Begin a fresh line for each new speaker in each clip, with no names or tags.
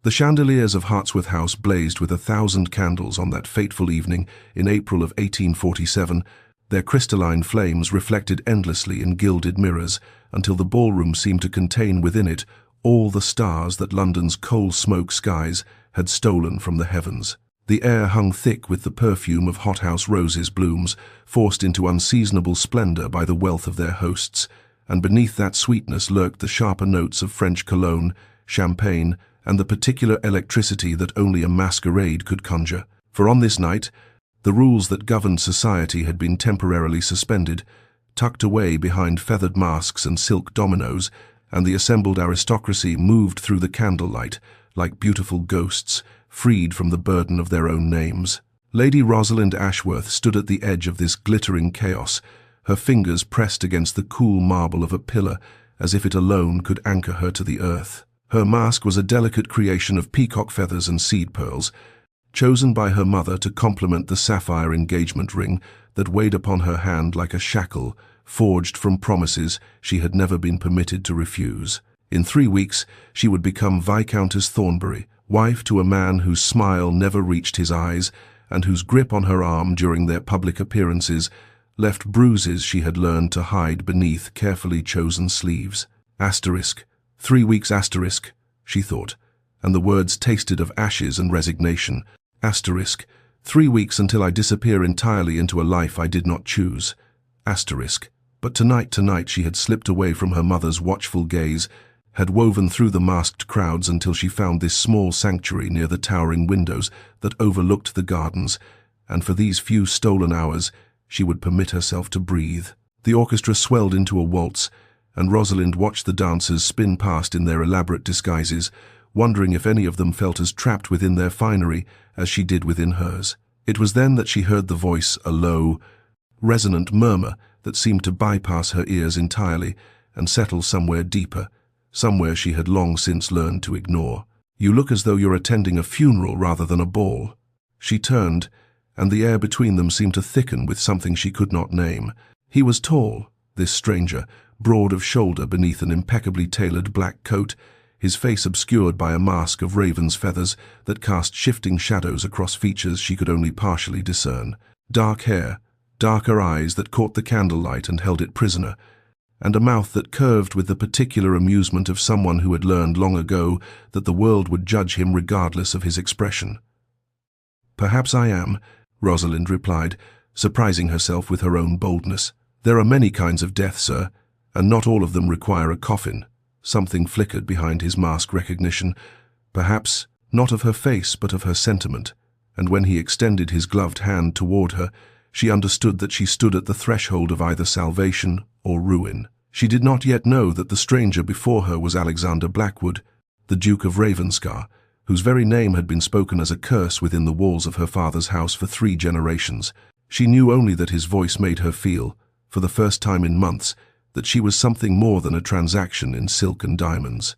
The chandeliers of Hartsworth House blazed with 1,000 candles on that fateful evening in April of 1847. Their crystalline flames reflected endlessly in gilded mirrors, until the ballroom seemed to contain within it all the stars that London's coal-smoke skies had stolen from the heavens. The air hung thick with the perfume of hothouse roses blooms, forced into unseasonable splendor by the wealth of their hosts, and beneath that sweetness lurked the sharper notes of French cologne, champagne, and the particular electricity that only a masquerade could conjure. For on this night, the rules that governed society had been temporarily suspended, tucked away behind feathered masks and silk dominoes, and the assembled aristocracy moved through the candlelight like beautiful ghosts, freed from the burden of their own names. Lady Rosalind Ashworth stood at the edge of this glittering chaos, her fingers pressed against the cool marble of a pillar, as if it alone could anchor her to the earth. Her mask was a delicate creation of peacock feathers and seed pearls, chosen by her mother to complement the sapphire engagement ring that weighed upon her hand like a shackle, forged from promises she had never been permitted to refuse. In 3 weeks, she would become Viscountess Thornbury, wife to a man whose smile never reached his eyes, and whose grip on her arm during their public appearances left bruises she had learned to hide beneath carefully chosen sleeves. Asterisk. 3 weeks asterisk, she thought, and the words tasted of ashes and resignation. Asterisk. 3 weeks until I disappear entirely into a life I did not choose. Asterisk. But tonight she had slipped away from her mother's watchful gaze, had woven through the masked crowds until she found this small sanctuary near the towering windows that overlooked the gardens, and for these few stolen hours she would permit herself to breathe. The orchestra swelled into a waltz, and Rosalind watched the dancers spin past in their elaborate disguises, wondering if any of them felt as trapped within their finery as she did within hers. It was then that she heard the voice, a low, resonant murmur that seemed to bypass her ears entirely and settle somewhere deeper, somewhere she had long since learned to ignore. "You look as though you're attending a funeral rather than a ball." She turned, and the air between them seemed to thicken with something she could not name. He was tall, this stranger, broad of shoulder beneath an impeccably tailored black coat, his face obscured by a mask of raven's feathers that cast shifting shadows across features she could only partially discern. Dark hair, darker eyes that caught the candlelight and held it prisoner, and a mouth that curved with the particular amusement of someone who had learned long ago that the world would judge him regardless of his expression. "Perhaps I am," Rosalind replied, surprising herself with her own boldness. "There are many kinds of death, sir, and not all of them require a coffin." Something flickered behind his mask recognition, perhaps not of her face but of her sentiment, and when he extended his gloved hand toward her, she understood that she stood at the threshold of either salvation or ruin. She did not yet know that the stranger before her was Alexander Blackwood, the Duke of Ravenscar, whose very name had been spoken as a curse within the walls of her father's house for 3 generations. She knew only that his voice made her feel, for the first time in months, that she was something more than a transaction in silk and diamonds.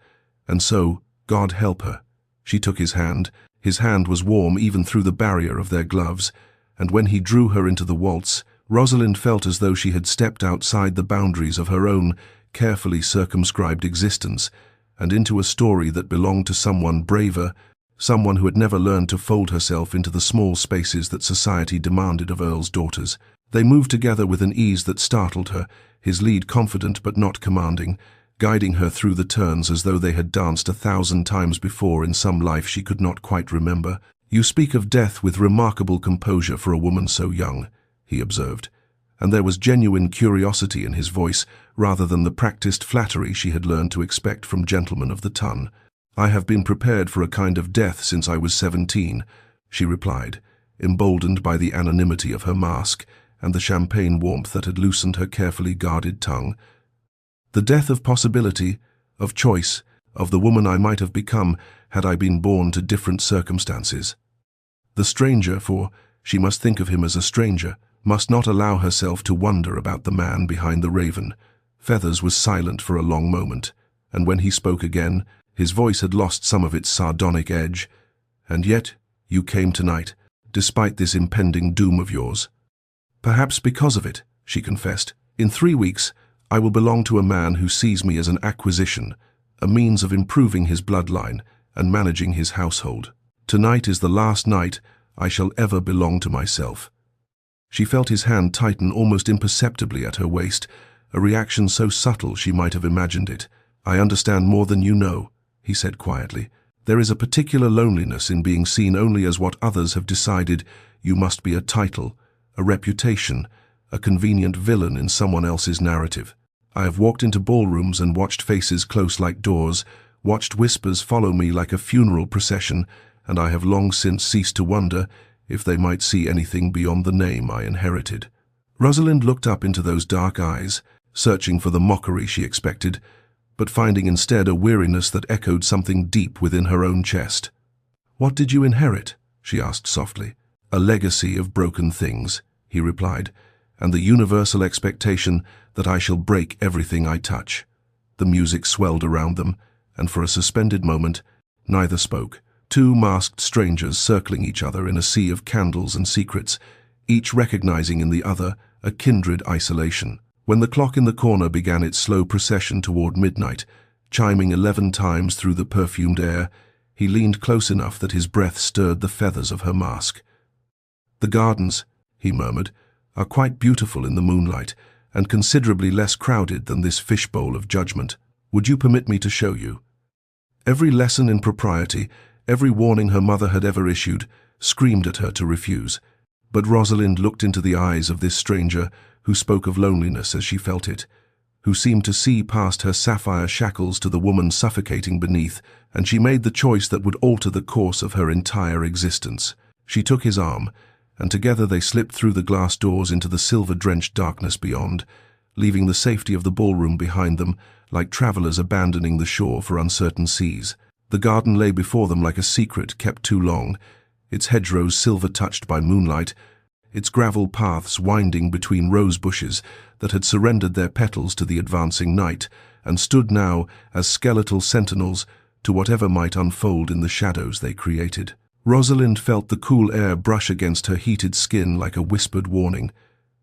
And so, God help her. She took his hand. His hand was warm even through the barrier of their gloves, and when he drew her into the waltz, Rosalind felt as though she had stepped outside the boundaries of her own carefully circumscribed existence, and into a story that belonged to someone braver, someone who had never learned to fold herself into the small spaces that society demanded of earls' daughters. They moved together with an ease that startled her, his lead confident but not commanding, guiding her through the turns as though they had danced 1,000 times before in some life she could not quite remember. "You speak of death with remarkable composure for a woman so young," he observed, and there was genuine curiosity in his voice rather than the practiced flattery she had learned to expect from gentlemen of the ton. "I have been prepared for a kind of death since I was 17, she replied, emboldened by the anonymity of her mask and the champagne warmth that had loosened her carefully guarded tongue. "The death of possibility, of choice, of the woman I might have become had I been born to different circumstances." The stranger, for she must think of him as a stranger, must not allow herself to wonder about the man behind the raven. Feathers was silent for a long moment, and when he spoke again, his voice had lost some of its sardonic edge. "And yet, you came tonight, despite this impending doom of yours." "Perhaps because of it," she confessed. "In 3 weeks, I will belong to a man who sees me as an acquisition, a means of improving his bloodline, and managing his household. Tonight is the last night I shall ever belong to myself. She felt his hand tighten almost imperceptibly at her waist, a reaction so subtle she might have imagined it. "I understand more than you know," he said quietly. "There is a particular loneliness in being seen only as what others have decided you must be: a title, a reputation, a convenient villain in someone else's narrative. I have walked into ballrooms and watched faces close like doors, watched whispers follow me like a funeral procession, and I have long since ceased to wonder if they might see anything beyond the name I inherited." Rosalind looked up into those dark eyes, searching for the mockery she expected, but finding instead a weariness that echoed something deep within her own chest. "What did you inherit?" she asked softly. "A legacy of broken things," he replied, "and the universal expectation that I shall break everything I touch." The music swelled around them, and for a suspended moment, neither spoke. Two masked strangers circling each other in a sea of candles and secrets, each recognizing in the other a kindred isolation. When the clock in the corner began its slow procession toward midnight, chiming 11 times through the perfumed air, he leaned close enough that his breath stirred the feathers of her mask. "The gardens," he murmured, "are quite beautiful in the moonlight, and considerably less crowded than this fishbowl of judgment. Would you permit me to show you?" Every lesson in propriety, every warning her mother had ever issued, screamed at her to refuse. But Rosalind looked into the eyes of this stranger who spoke of loneliness as she felt it, who seemed to see past her sapphire shackles to the woman suffocating beneath, and she made the choice that would alter the course of her entire existence. She took his arm, and together they slipped through the glass doors into the silver-drenched darkness beyond, leaving the safety of the ballroom behind them, like travelers abandoning the shore for uncertain seas. The garden lay before them like a secret kept too long, its hedgerows silver-touched by moonlight, its gravel paths winding between rose bushes that had surrendered their petals to the advancing night and stood now as skeletal sentinels to whatever might unfold in the shadows they created. Rosalind felt the cool air brush against her heated skin like a whispered warning,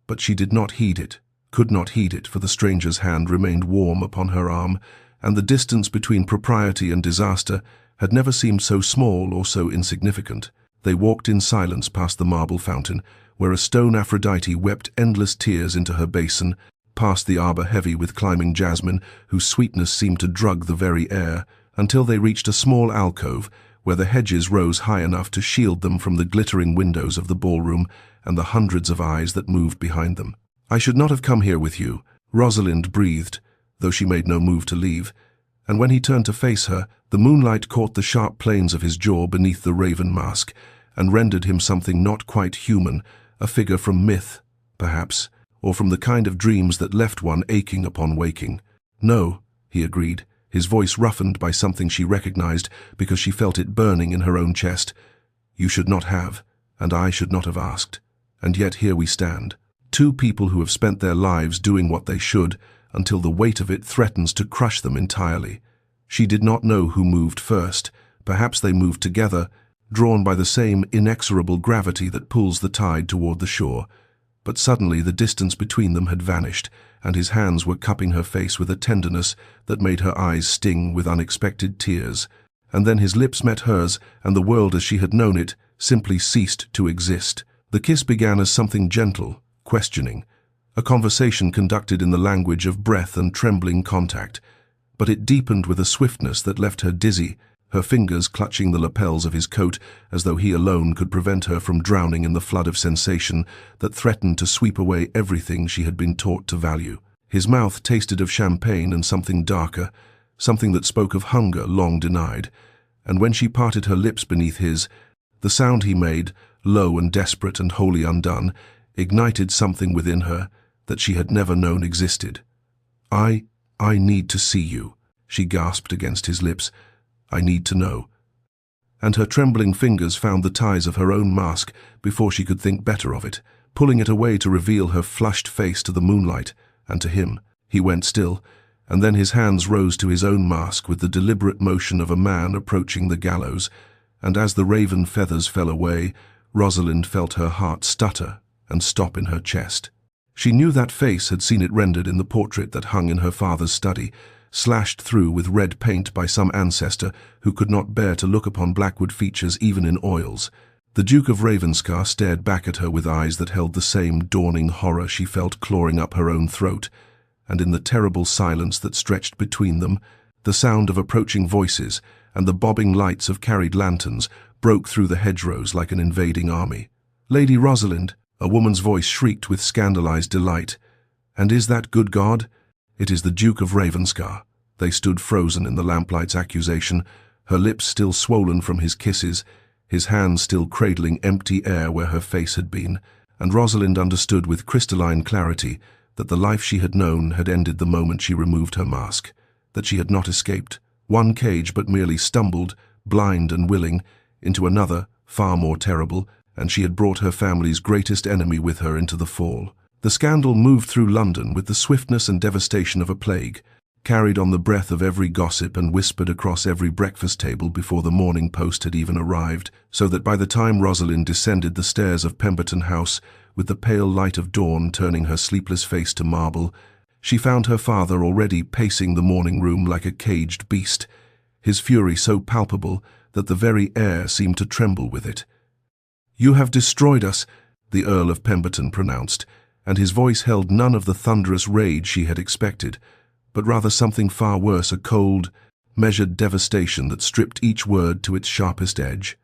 but she did not heed it, could not heed it, for the stranger's hand remained warm upon her arm, and the distance between propriety and disaster had never seemed so small or so insignificant. They walked in silence past the marble fountain, where a stone Aphrodite wept endless tears into her basin, past the arbor heavy with climbing jasmine, whose sweetness seemed to drug the very air, until they reached a small alcove, where the hedges rose high enough to shield them from the glittering windows of the ballroom and the hundreds of eyes that moved behind them. "I should not have come here with you," Rosalind breathed, though she made no move to leave, and when he turned to face her, the moonlight caught the sharp planes of his jaw beneath the raven mask, and rendered him something not quite human, a figure from myth, perhaps, or from the kind of dreams that left one aching upon waking. "No," he agreed, his voice roughened by something she recognized because she felt it burning in her own chest. "You should not have, and I should not have asked. And yet here we stand, two people who have spent their lives doing what they should, until the weight of it threatens to crush them entirely." She did not know who moved first. Perhaps they moved together, drawn by the same inexorable gravity that pulls the tide toward the shore. But suddenly the distance between them had vanished, and his hands were cupping her face with a tenderness that made her eyes sting with unexpected tears. And then his lips met hers, and the world as she had known it simply ceased to exist. The kiss began as something gentle, questioning, a conversation conducted in the language of breath and trembling contact. But it deepened with a swiftness that left her dizzy, her fingers clutching the lapels of his coat as though he alone could prevent her from drowning in the flood of sensation that threatened to sweep away everything she had been taught to value. His mouth tasted of champagne and something darker, something that spoke of hunger long denied, and when she parted her lips beneath his, the sound he made, low and desperate and wholly undone, ignited something within her that she had never known existed. I need to see you," she gasped against his lips. "I need to know." And her trembling fingers found the ties of her own mask before she could think better of it, pulling it away to reveal her flushed face to the moonlight and to him. He went still, and then his hands rose to his own mask with the deliberate motion of a man approaching the gallows, and as the raven feathers fell away, Rosalind felt her heart stutter and stop in her chest. She knew that face had seen it rendered in the portrait that hung in her father's study, slashed through with red paint by some ancestor who could not bear to look upon Blackwood features even in oils. The Duke of Ravenscar stared back at her with eyes that held the same dawning horror she felt clawing up her own throat, and in the terrible silence that stretched between them, the sound of approaching voices and the bobbing lights of carried lanterns broke through the hedgerows like an invading army. "Lady Rosalind," a woman's voice shrieked with scandalized delight. "And is that good God?" "It is the Duke of Ravenscar." They stood frozen in the lamplight's accusation, her lips still swollen from his kisses, his hands still cradling empty air where her face had been, and Rosalind understood with crystalline clarity that the life she had known had ended the moment she removed her mask, that she had not escaped one cage but merely stumbled, blind and willing, into another, far more terrible, and she had brought her family's greatest enemy with her into the fall. The scandal moved through London with the swiftness and devastation of a plague, carried on the breath of every gossip and whispered across every breakfast table before the Morning Post had even arrived, so that by the time Rosalind descended the stairs of Pemberton House, with the pale light of dawn turning her sleepless face to marble, she found her father already pacing the morning room like a caged beast, his fury so palpable that the very air seemed to tremble with it. "You have destroyed us," the Earl of Pemberton pronounced, and his voice held none of the thunderous rage she had expected, but rather something far worse, a cold, measured devastation that stripped each word to its sharpest edge.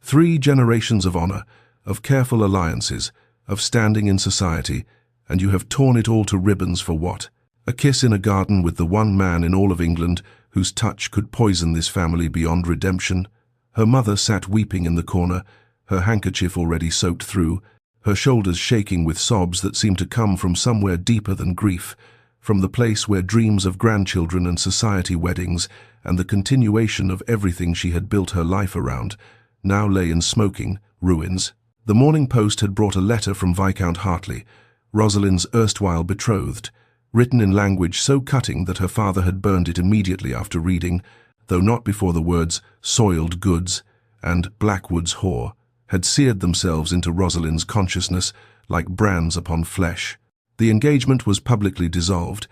3 generations of honor, of careful alliances, of standing in society, and you have torn it all to ribbons for what? A kiss in a garden with the one man in all of England whose touch could poison this family beyond redemption? Her mother sat weeping in the corner, her handkerchief already soaked through, her shoulders shaking with sobs that seemed to come from somewhere deeper than grief, from the place where dreams of grandchildren and society weddings and the continuation of everything she had built her life around now lay in smoking ruins. The Morning Post had brought a letter from Viscount Hartley, Rosalind's erstwhile betrothed, written in language so cutting that her father had burned it immediately after reading, though not before the words "soiled goods" and "Blackwood's whore" had seared themselves into Rosalind's consciousness like brands upon flesh. The engagement was publicly dissolved,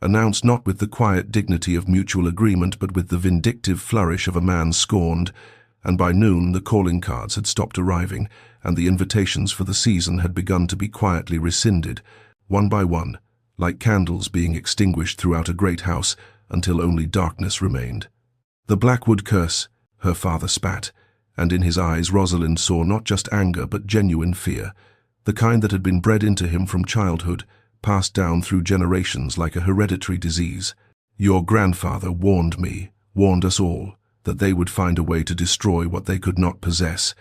announced not with the quiet dignity of mutual agreement but with the vindictive flourish of a man scorned, and by noon the calling cards had stopped arriving, and the invitations for the season had begun to be quietly rescinded, one by one, like candles being extinguished throughout a great house until only darkness remained. "The Blackwood curse," her father spat, and in his eyes Rosalind saw not just anger but genuine fear, the kind that had been bred into him from childhood, passed down through generations like a hereditary disease. "Your grandfather warned me, warned us all, that they would find a way to destroy what they could not possess,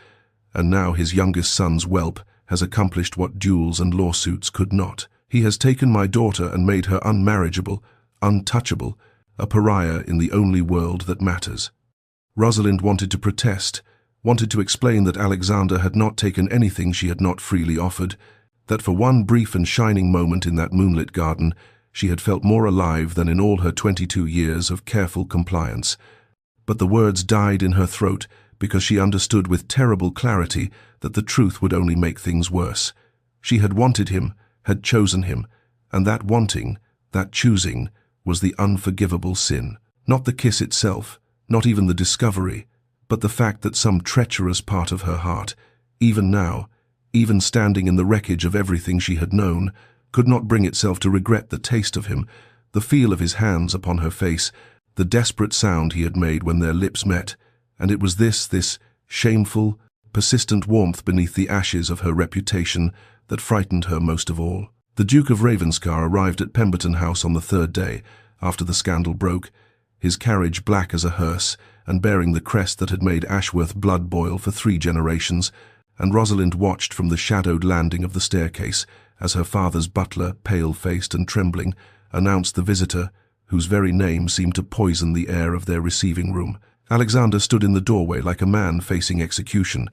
and now his youngest son's whelp has accomplished what duels and lawsuits could not. He has taken my daughter and made her unmarriageable, untouchable, a pariah in the only world that matters." Rosalind wanted to protest, wanted to explain that Alexander had not taken anything she had not freely offered, that for one brief and shining moment in that moonlit garden she had felt more alive than in all her 22 years of careful compliance. But the words died in her throat because she understood with terrible clarity that the truth would only make things worse. She had wanted him, had chosen him, and that wanting, that choosing, was the unforgivable sin. Not the kiss itself, not even the discovery, but the fact that some treacherous part of her heart, even now, even standing in the wreckage of everything she had known, could not bring itself to regret the taste of him, the feel of his hands upon her face, the desperate sound he had made when their lips met, and it was this shameful, persistent warmth beneath the ashes of her reputation that frightened her most of all. The Duke of Ravenscar arrived at Pemberton House on the 3rd day, after the scandal broke, his carriage black as a hearse, and bearing the crest that had made Ashworth blood boil for 3 generations, and Rosalind watched from the shadowed landing of the staircase as her father's butler, pale-faced and trembling, announced the visitor, whose very name seemed to poison the air of their receiving room. Alexander stood in the doorway like a man facing execution,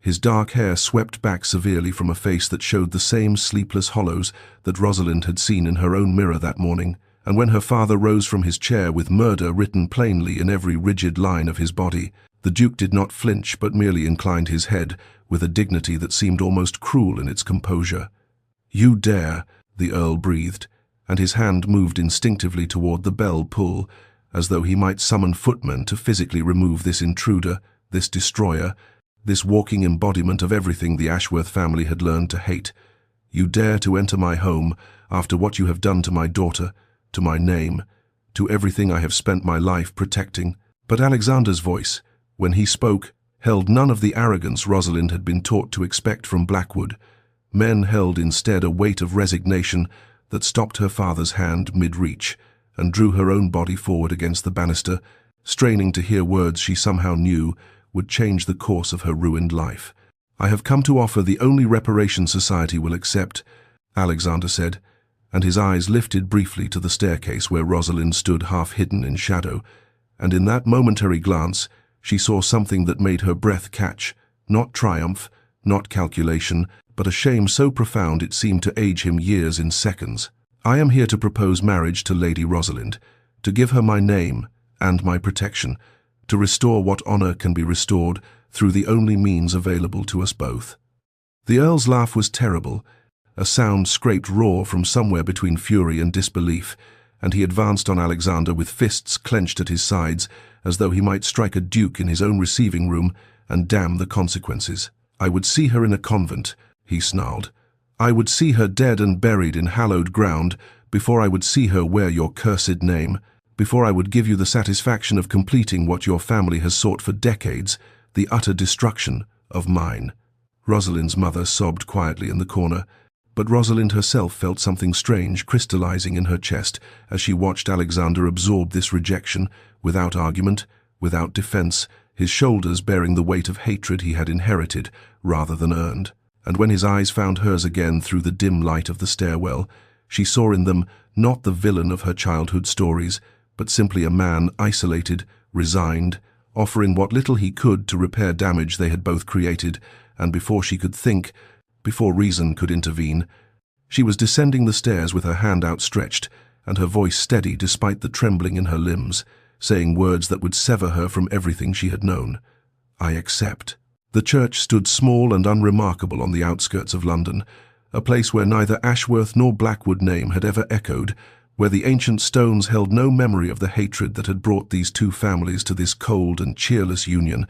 his dark hair swept back severely from a face that showed the same sleepless hollows that Rosalind had seen in her own mirror that morning, and when her father rose from his chair with murder written plainly in every rigid line of his body, the Duke did not flinch but merely inclined his head with a dignity that seemed almost cruel in its composure. "You dare," the Earl breathed, and his hand moved instinctively toward the bell pull, as though he might summon footmen to physically remove this intruder, this destroyer, this walking embodiment of everything the Ashworth family had learned to hate. "You dare to enter my home after what you have done to my daughter, to my name, to everything I have spent my life protecting." But Alexander's voice, when he spoke, held none of the arrogance Rosalind had been taught to expect from Blackwood. Men held instead a weight of resignation that stopped her father's hand mid-reach and drew her own body forward against the banister, straining to hear words she somehow knew would change the course of her ruined life. "I have come to offer the only reparation society will accept," Alexander said, and his eyes lifted briefly to the staircase where Rosalind stood half hidden in shadow, and in that momentary glance she saw something that made her breath catch, not triumph, not calculation, but a shame so profound it seemed to age him years in seconds. "I am here to propose marriage to Lady Rosalind, to give her my name and my protection, to restore what honor can be restored through the only means available to us both." The Earl's laugh was terrible, a sound scraped raw from somewhere between fury and disbelief, and he advanced on Alexander with fists clenched at his sides, as though he might strike a duke in his own receiving room and damn the consequences. "I would see her in a convent," he snarled. "I would see her dead and buried in hallowed ground before I would see her wear your cursed name, before I would give you the satisfaction of completing what your family has sought for decades, the utter destruction of mine." Rosalind's mother sobbed quietly in the corner, but Rosalind herself felt something strange crystallizing in her chest as she watched Alexander absorb this rejection, without argument, without defense, his shoulders bearing the weight of hatred he had inherited rather than earned. And when his eyes found hers again through the dim light of the stairwell, she saw in them not the villain of her childhood stories, but simply a man isolated, resigned, offering what little he could to repair damage they had both created, and before she could think, before reason could intervene, she was descending the stairs with her hand outstretched and her voice steady despite the trembling in her limbs, saying words that would sever her from everything she had known. "I accept." The church stood small and unremarkable on the outskirts of London, a place where neither Ashworth nor Blackwood name had ever echoed, where the ancient stones held no memory of the hatred that had brought these two families to this cold and cheerless union,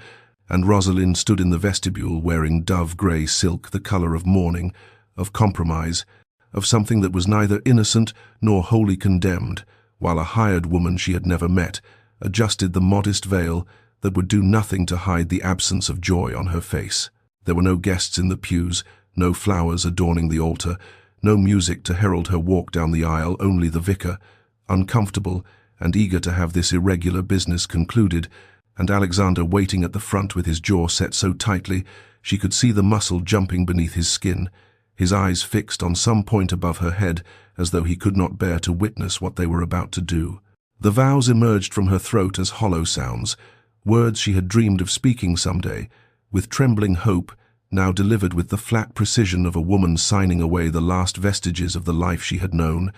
and Rosalind stood in the vestibule wearing dove-grey silk, the colour of mourning, of compromise, of something that was neither innocent nor wholly condemned, while a hired woman she had never met adjusted the modest veil that would do nothing to hide the absence of joy on her face. There were no guests in the pews, no flowers adorning the altar, no music to herald her walk down the aisle, only the vicar, uncomfortable and eager to have this irregular business concluded, and Alexander waiting at the front with his jaw set so tightly she could see the muscle jumping beneath his skin, his eyes fixed on some point above her head as though he could not bear to witness what they were about to do. The vows emerged from her throat as hollow sounds, words she had dreamed of speaking someday, with trembling hope, now delivered with the flat precision of a woman signing away the last vestiges of the life she had known,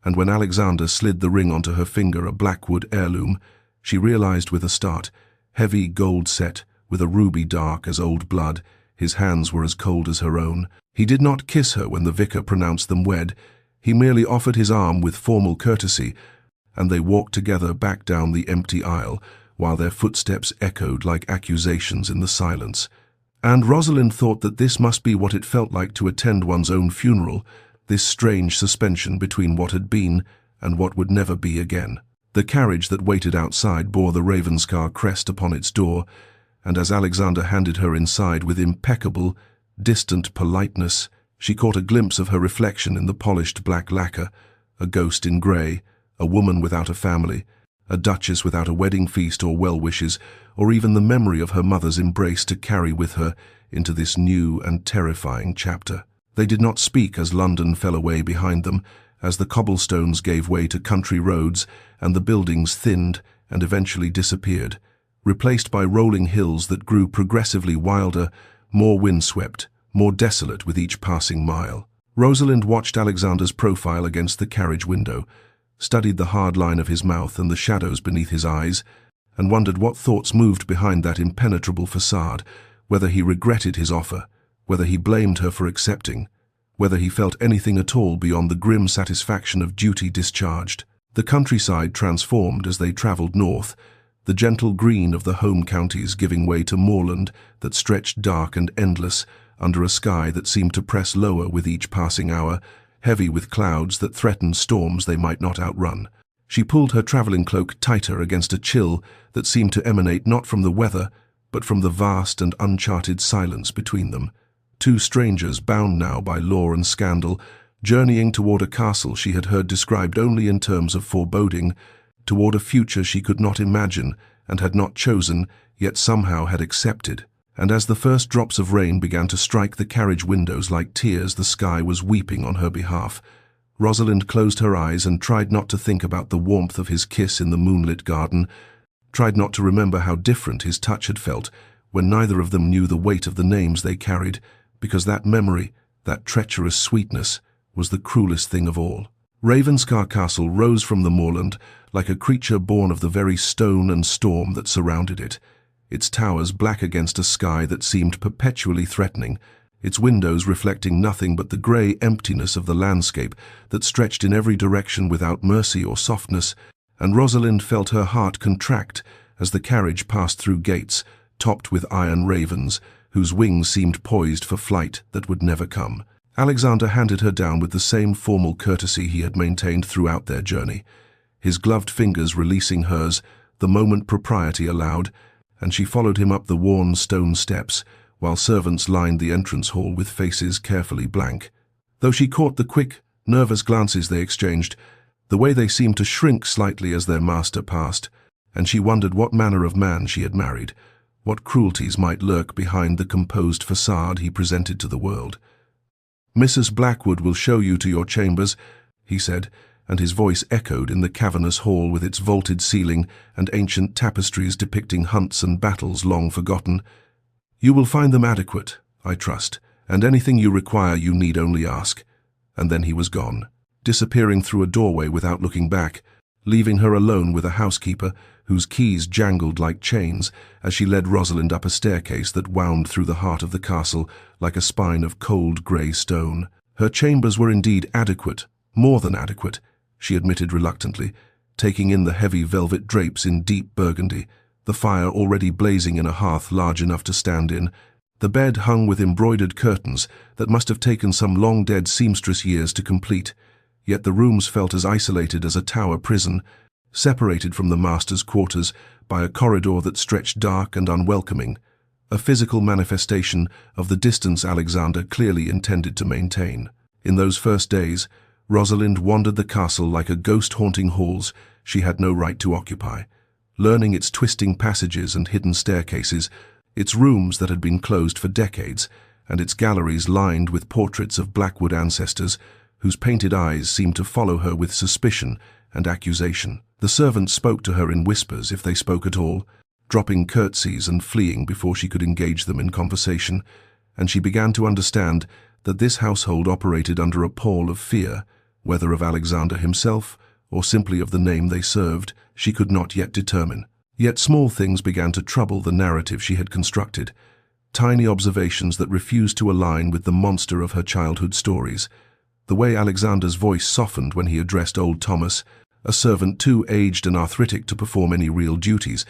and when Alexander slid the ring onto her finger, a Blackwood heirloom, she realized with a start, heavy gold set, with a ruby dark as old blood, his hands were as cold as her own. He did not kiss her when the vicar pronounced them wed, he merely offered his arm with formal courtesy, and they walked together back down the empty aisle, while their footsteps echoed like accusations in the silence. And Rosalind thought that this must be what it felt like to attend one's own funeral, this strange suspension between what had been and what would never be again. The carriage that waited outside bore the Ravenscar crest upon its door, and as Alexander handed her inside with impeccable, distant politeness, she caught a glimpse of her reflection in the polished black lacquer, a ghost in grey, a woman without a family, a duchess without a wedding feast or well-wishes, or even the memory of her mother's embrace to carry with her into this new and terrifying chapter. They did not speak as London fell away behind them, as the cobblestones gave way to country roads and the buildings thinned and eventually disappeared, replaced by rolling hills that grew progressively wilder, more windswept, more desolate with each passing mile. Rosalind watched Alexander's profile against the carriage window, studied the hard line of his mouth and the shadows beneath his eyes, and wondered what thoughts moved behind that impenetrable facade, whether he regretted his offer, whether he blamed her for accepting, whether he felt anything at all beyond the grim satisfaction of duty discharged. The countryside transformed as they travelled north, the gentle green of the home counties giving way to moorland that stretched dark and endless under a sky that seemed to press lower with each passing hour, heavy with clouds that threatened storms they might not outrun. She pulled her travelling cloak tighter against a chill that seemed to emanate not from the weather, but from the vast and uncharted silence between them. Two strangers, bound now by law and scandal, journeying toward a castle she had heard described only in terms of foreboding, toward a future she could not imagine and had not chosen, yet somehow had accepted. And as the first drops of rain began to strike the carriage windows like tears, the sky was weeping on her behalf. Rosalind closed her eyes and tried not to think about the warmth of his kiss in the moonlit garden, tried not to remember how different his touch had felt when neither of them knew the weight of the names they carried, because that memory, that treacherous sweetness, was the cruelest thing of all. Ravenscar Castle rose from the moorland like a creature born of the very stone and storm that surrounded it, its towers black against a sky that seemed perpetually threatening, its windows reflecting nothing but the grey emptiness of the landscape that stretched in every direction without mercy or softness, and Rosalind felt her heart contract as the carriage passed through gates topped with iron ravens, whose wings seemed poised for flight that would never come. Alexander handed her down with the same formal courtesy he had maintained throughout their journey, his gloved fingers releasing hers the moment propriety allowed, and she followed him up the worn stone steps, while servants lined the entrance hall with faces carefully blank. Though she caught the quick, nervous glances they exchanged, the way they seemed to shrink slightly as their master passed, and she wondered what manner of man she had married, what cruelties might lurk behind the composed facade he presented to the world. "Mrs. Blackwood will show you to your chambers," he said, and his voice echoed in the cavernous hall with its vaulted ceiling and ancient tapestries depicting hunts and battles long forgotten. "You will find them adequate, I trust, and anything you require you need only ask." And then he was gone, disappearing through a doorway without looking back, leaving her alone with a housekeeper whose keys jangled like chains as she led Rosalind up a staircase that wound through the heart of the castle like a spine of cold grey stone. Her chambers were indeed adequate, more than adequate, she admitted reluctantly, taking in the heavy velvet drapes in deep burgundy, the fire already blazing in a hearth large enough to stand in, the bed hung with embroidered curtains that must have taken some long-dead seamstress years to complete, yet the rooms felt as isolated as a tower prison, separated from the master's quarters by a corridor that stretched dark and unwelcoming, a physical manifestation of the distance Alexander clearly intended to maintain. In those first days, Rosalind wandered the castle like a ghost haunting halls she had no right to occupy, learning its twisting passages and hidden staircases, its rooms that had been closed for decades, and its galleries lined with portraits of Blackwood ancestors whose painted eyes seemed to follow her with suspicion and accusation. The servants spoke to her in whispers, if they spoke at all, dropping curtsies and fleeing before she could engage them in conversation, and she began to understand that this household operated under a pall of fear, whether of Alexander himself or simply of the name they served, she could not yet determine. Yet small things began to trouble the narrative she had constructed, tiny observations that refused to align with the monster of her childhood stories. The way Alexander's voice softened when he addressed old Thomas, a servant too aged and arthritic to perform any real duties,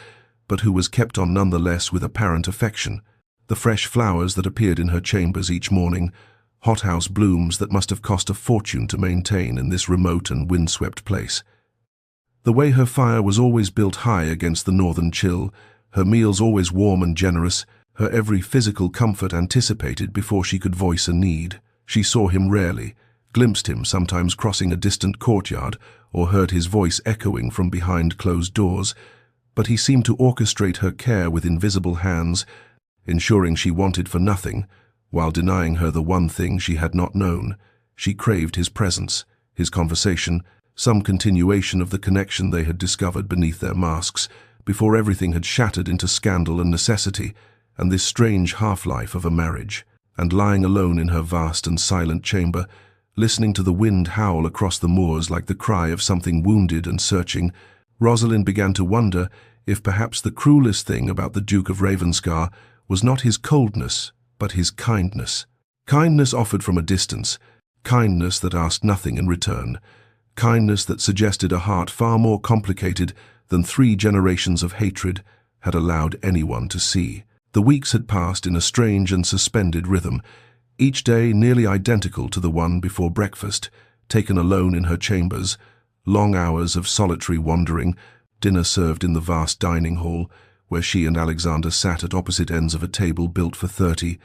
but who was kept on nonetheless with apparent affection. The fresh flowers that appeared in her chambers each morning, hothouse blooms that must have cost a fortune to maintain in this remote and windswept place. The way her fire was always built high against the northern chill, her meals always warm and generous, her every physical comfort anticipated before she could voice a need. She saw him rarely, glimpsed him sometimes crossing a distant courtyard, or heard his voice echoing from behind closed doors, but he seemed to orchestrate her care with invisible hands, ensuring she wanted for nothing, while denying her the one thing she had not known. She craved his presence, his conversation, some continuation of the connection they had discovered beneath their masks, before everything had shattered into scandal and necessity, and this strange half-life of a marriage. And lying alone in her vast and silent chamber, listening to the wind howl across the moors like the cry of something wounded and searching, Rosalind began to wonder if perhaps the cruelest thing about the Duke of Ravenscar was not his coldness, but his kindness. Kindness offered from a distance, kindness that asked nothing in return, kindness that suggested a heart far more complicated than 3 generations of hatred had allowed anyone to see. The weeks had passed in a strange and suspended rhythm, each day nearly identical to the one before breakfast, taken alone in her chambers, long hours of solitary wandering, dinner served in the vast dining hall, where she and Alexander sat at opposite ends of a table built for 30,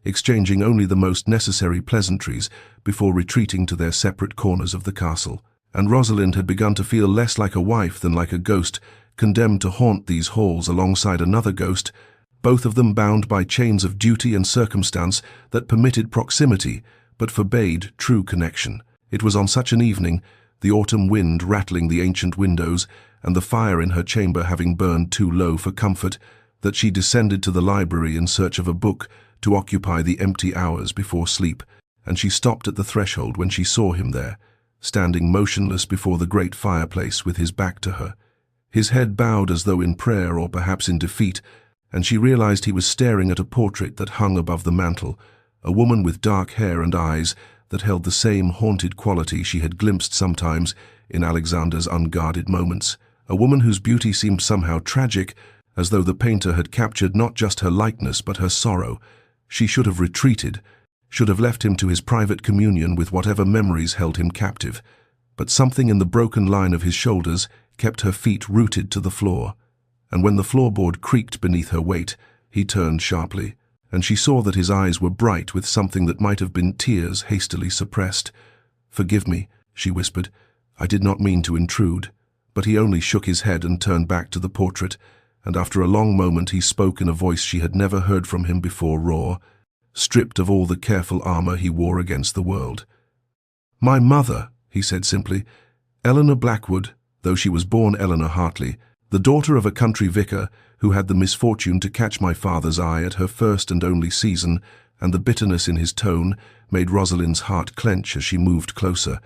exchanging only the most necessary pleasantries before retreating to their separate corners of the castle. And Rosalind had begun to feel less like a wife than like a ghost, condemned to haunt these halls alongside another ghost, both of them bound by chains of duty and circumstance that permitted proximity but forbade true connection. It was on such an evening, the autumn wind rattling the ancient windows and the fire in her chamber having burned too low for comfort, that she descended to the library in search of a book to occupy the empty hours before sleep, and she stopped at the threshold when she saw him there, standing motionless before the great fireplace with his back to her, his head bowed as though in prayer or perhaps in defeat, and she realized he was staring at a portrait that hung above the mantel, a woman with dark hair and eyes that held the same haunted quality she had glimpsed sometimes in Alexander's unguarded moments, a woman whose beauty seemed somehow tragic, as though the painter had captured not just her likeness but her sorrow. She should have retreated, should have left him to his private communion with whatever memories held him captive, but something in the broken line of his shoulders kept her feet rooted to the floor, and when the floorboard creaked beneath her weight, he turned sharply, and she saw that his eyes were bright with something that might have been tears hastily suppressed. "Forgive me," she whispered. "I did not mean to intrude." But he only shook his head and turned back to the portrait, and after a long moment he spoke in a voice she had never heard from him before, raw, stripped of all the careful armor he wore against the world. "My mother," he said simply, "Eleanor Blackwood, though she was born Eleanor Hartley, the daughter of a country vicar who had the misfortune to catch my father's eye at her first and only season," and the bitterness in his tone made Rosalind's heart clench as she moved closer,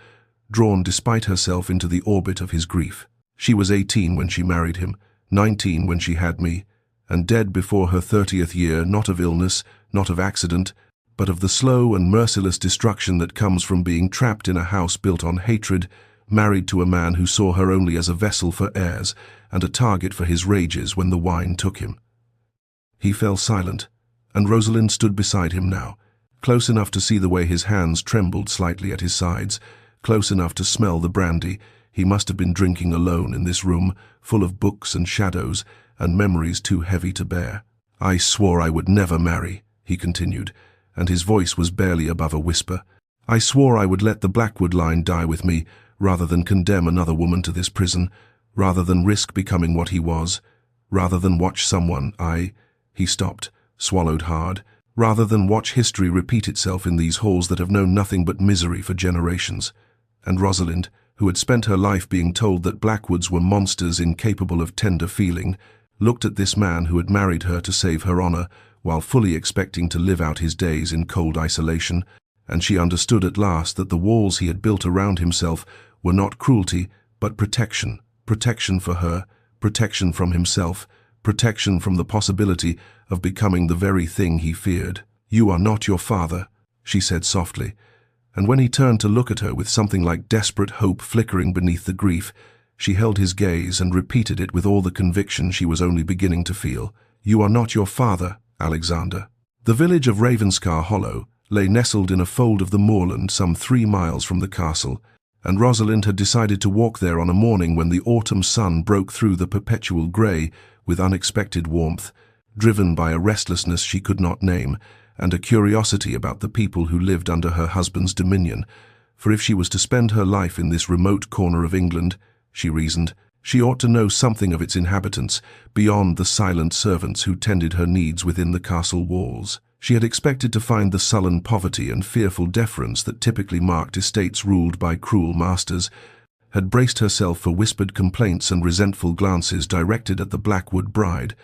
drawn despite herself into the orbit of his grief. She was 18 when she married him, 19 when she had me, and dead before her 30th year, not of illness, not of accident, but of the slow and merciless destruction that comes from being trapped in a house built on hatred, married to a man who saw her only as a vessel for heirs and a target for his rages when the wine took him. He fell silent, and Rosalind stood beside him now, close enough to see the way his hands trembled slightly at his sides, close enough to smell the brandy he must have been drinking alone in this room, full of books and shadows and memories too heavy to bear. "I swore I would never marry," he continued, and his voice was barely above a whisper. "I swore I would let the Blackwood line die with me, rather than condemn another woman to this prison, rather than risk becoming what he was, rather than watch someone He stopped, swallowed hard, rather than watch history repeat itself in these halls that have known nothing but misery for generations. And Rosalind, who had spent her life being told that Blackwoods were monsters incapable of tender feeling, looked at this man who had married her to save her honor, while fully expecting to live out his days in cold isolation, and she understood at last that the walls he had built around himself were not cruelty, but protection. Protection for her, protection from himself, protection from the possibility of becoming the very thing he feared. "You are not your father," she said softly, and when he turned to look at her with something like desperate hope flickering beneath the grief, she held his gaze and repeated it with all the conviction she was only beginning to feel. "You are not your father, Alexander." The village of Ravenscar Hollow lay nestled in a fold of the moorland some 3 miles from the castle, and Rosalind had decided to walk there on a morning when the autumn sun broke through the perpetual grey with unexpected warmth, driven by a restlessness she could not name, and a curiosity about the people who lived under her husband's dominion, for if she was to spend her life in this remote corner of England, she reasoned, she ought to know something of its inhabitants, beyond the silent servants who tended her needs within the castle walls. She had expected to find the sullen poverty and fearful deference that typically marked estates ruled by cruel masters, had braced herself for whispered complaints and resentful glances directed at the Blackwood bride,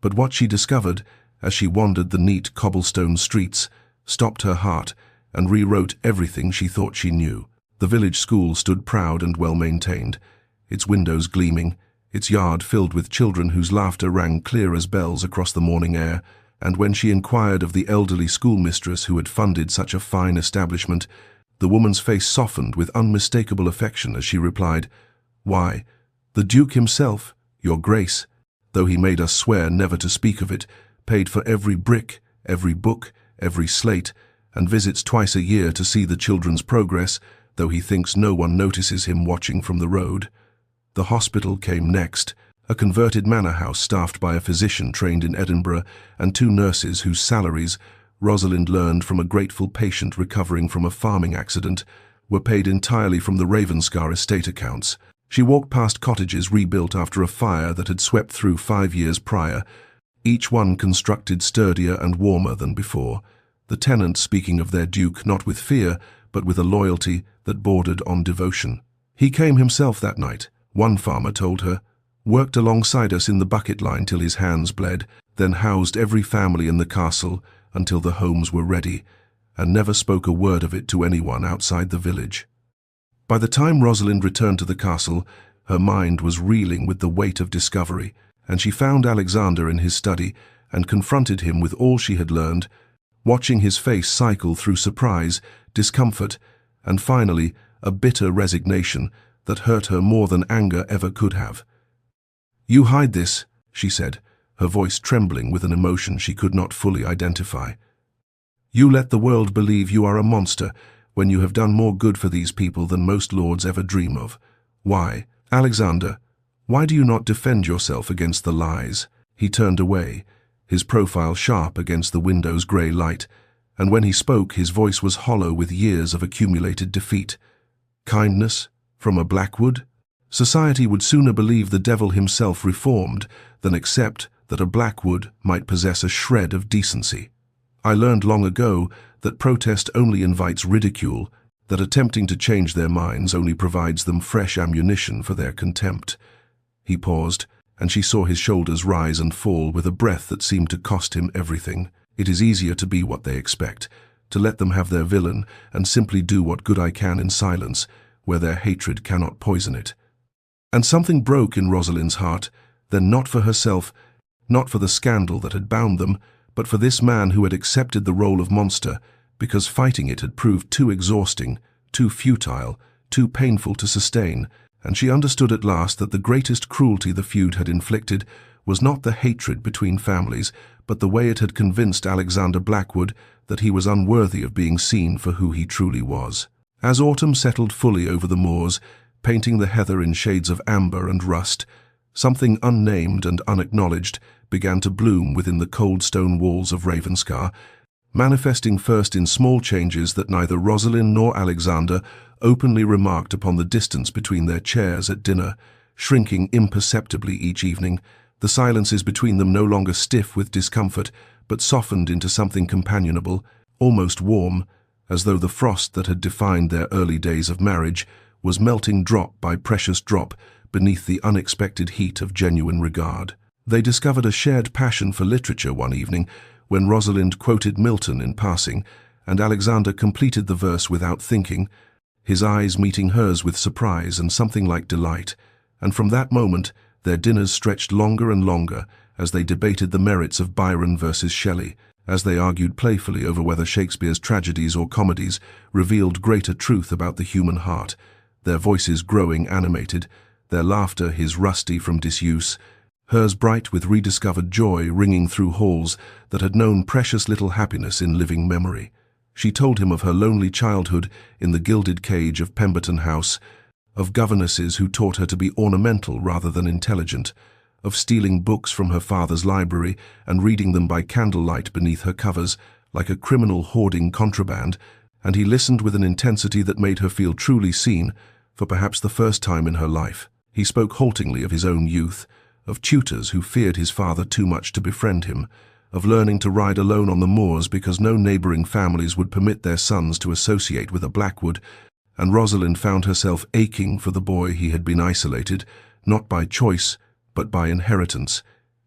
but what she discovered, as she wandered the neat cobblestone streets, stopped her heart and rewrote everything she thought she knew. The village school stood proud and well-maintained, its windows gleaming, its yard filled with children whose laughter rang clear as bells across the morning air, and when she inquired of the elderly schoolmistress who had funded such a fine establishment, The woman's face softened with unmistakable affection as she replied, "Why, the Duke himself, your Grace, though he made us swear never to speak of it, paid for every brick, every book, every slate, and visits twice a year to see the children's progress, though he thinks no one notices him watching from the road." The hospital came next, a converted manor house staffed by a physician trained in Edinburgh and 2 nurses whose salaries, Rosalind learned from a grateful patient recovering from a farming accident, were paid entirely from the Ravenscar estate accounts. She walked past cottages rebuilt after a fire that had swept through 5 years prior, each one constructed sturdier and warmer than before, the tenants speaking of their Duke not with fear, but with a loyalty that bordered on devotion. "He came himself that night," one farmer told her, "worked alongside us in the bucket line till his hands bled, then housed every family in the castle until the homes were ready, and never spoke a word of it to anyone outside the village." By the time Rosalind returned to the castle, her mind was reeling with the weight of discovery, and she found Alexander in his study and confronted him with all she had learned, watching his face cycle through surprise, discomfort, and finally a bitter resignation that hurt her more than anger ever could have. "You hide this," she said, her voice trembling with an emotion she could not fully identify. "You let the world believe you are a monster when you have done more good for these people than most lords ever dream of. Why, Alexander, why do you not defend yourself against the lies?" He turned away, his profile sharp against the window's grey light, and when he spoke his voice was hollow with years of accumulated defeat. "Kindness from a Blackwood? Society would sooner believe the devil himself reformed than accept that a Blackwood might possess a shred of decency. I learned long ago that protest only invites ridicule, that attempting to change their minds only provides them fresh ammunition for their contempt." He paused, and she saw his shoulders rise and fall with a breath that seemed to cost him everything. "It is easier to be what they expect, to let them have their villain and simply do what good I can in silence, where their hatred cannot poison it." And something broke in Rosalind's heart, then not for herself, not for the scandal that had bound them, but for this man who had accepted the role of monster, because fighting it had proved too exhausting, too futile, too painful to sustain, and she understood at last that the greatest cruelty the feud had inflicted was not the hatred between families, but the way it had convinced Alexander Blackwood that he was unworthy of being seen for who he truly was. As autumn settled fully over the moors, painting the heather in shades of amber and rust, something unnamed and unacknowledged began to bloom within the cold stone walls of Ravenscar, manifesting first in small changes that neither Rosalind nor Alexander openly remarked upon the distance between their chairs at dinner, shrinking imperceptibly each evening, the silences between them no longer stiff with discomfort, but softened into something companionable, almost warm, as though the frost that had defined their early days of marriage was melting drop by precious drop beneath the unexpected heat of genuine regard. They discovered a shared passion for literature one evening when Rosalind quoted Milton in passing, and Alexander completed the verse without thinking, his eyes meeting hers with surprise and something like delight, and from that moment their dinners stretched longer and longer as they debated the merits of Byron versus Shelley, as they argued playfully over whether Shakespeare's tragedies or comedies revealed greater truth about the human heart, their voices growing animated, their laughter his rusty from disuse, hers bright with rediscovered joy ringing through halls that had known precious little happiness in living memory. She told him of her lonely childhood in the gilded cage of Pemberton House, of governesses who taught her to be ornamental rather than intelligent, of stealing books from her father's library and reading them by candlelight beneath her covers, like a criminal hoarding contraband, and he listened with an intensity that made her feel truly seen, for perhaps the first time in her life. He spoke haltingly of his own youth, of tutors who feared his father too much to befriend him, of learning to ride alone on the moors because no neighbouring families would permit their sons to associate with a Blackwood, and Rosalind found herself aching for the boy he had been isolated, not by choice, but by inheritance,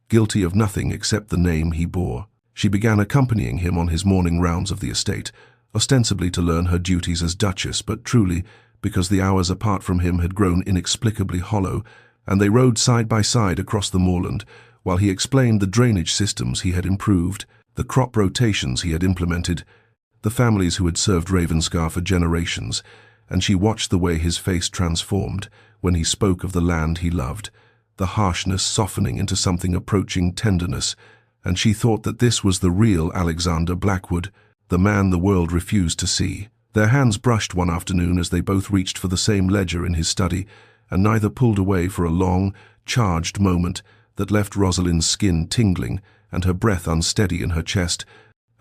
guilty of nothing except the name he bore. She began accompanying him on his morning rounds of the estate, ostensibly to learn her duties as Duchess, but truly because the hours apart from him had grown inexplicably hollow, and they rode side by side across the moorland, while he explained the drainage systems he had improved, the crop rotations he had implemented, the families who had served Ravenscar for generations, and she watched the way his face transformed when he spoke of the land he loved, the harshness softening into something approaching tenderness, and she thought that this was the real Alexander Blackwood, the man the world refused to see. Their hands brushed one afternoon as they both reached for the same ledger in his study, and neither pulled away for a long, charged moment that left Rosalind's skin tingling and her breath unsteady in her chest,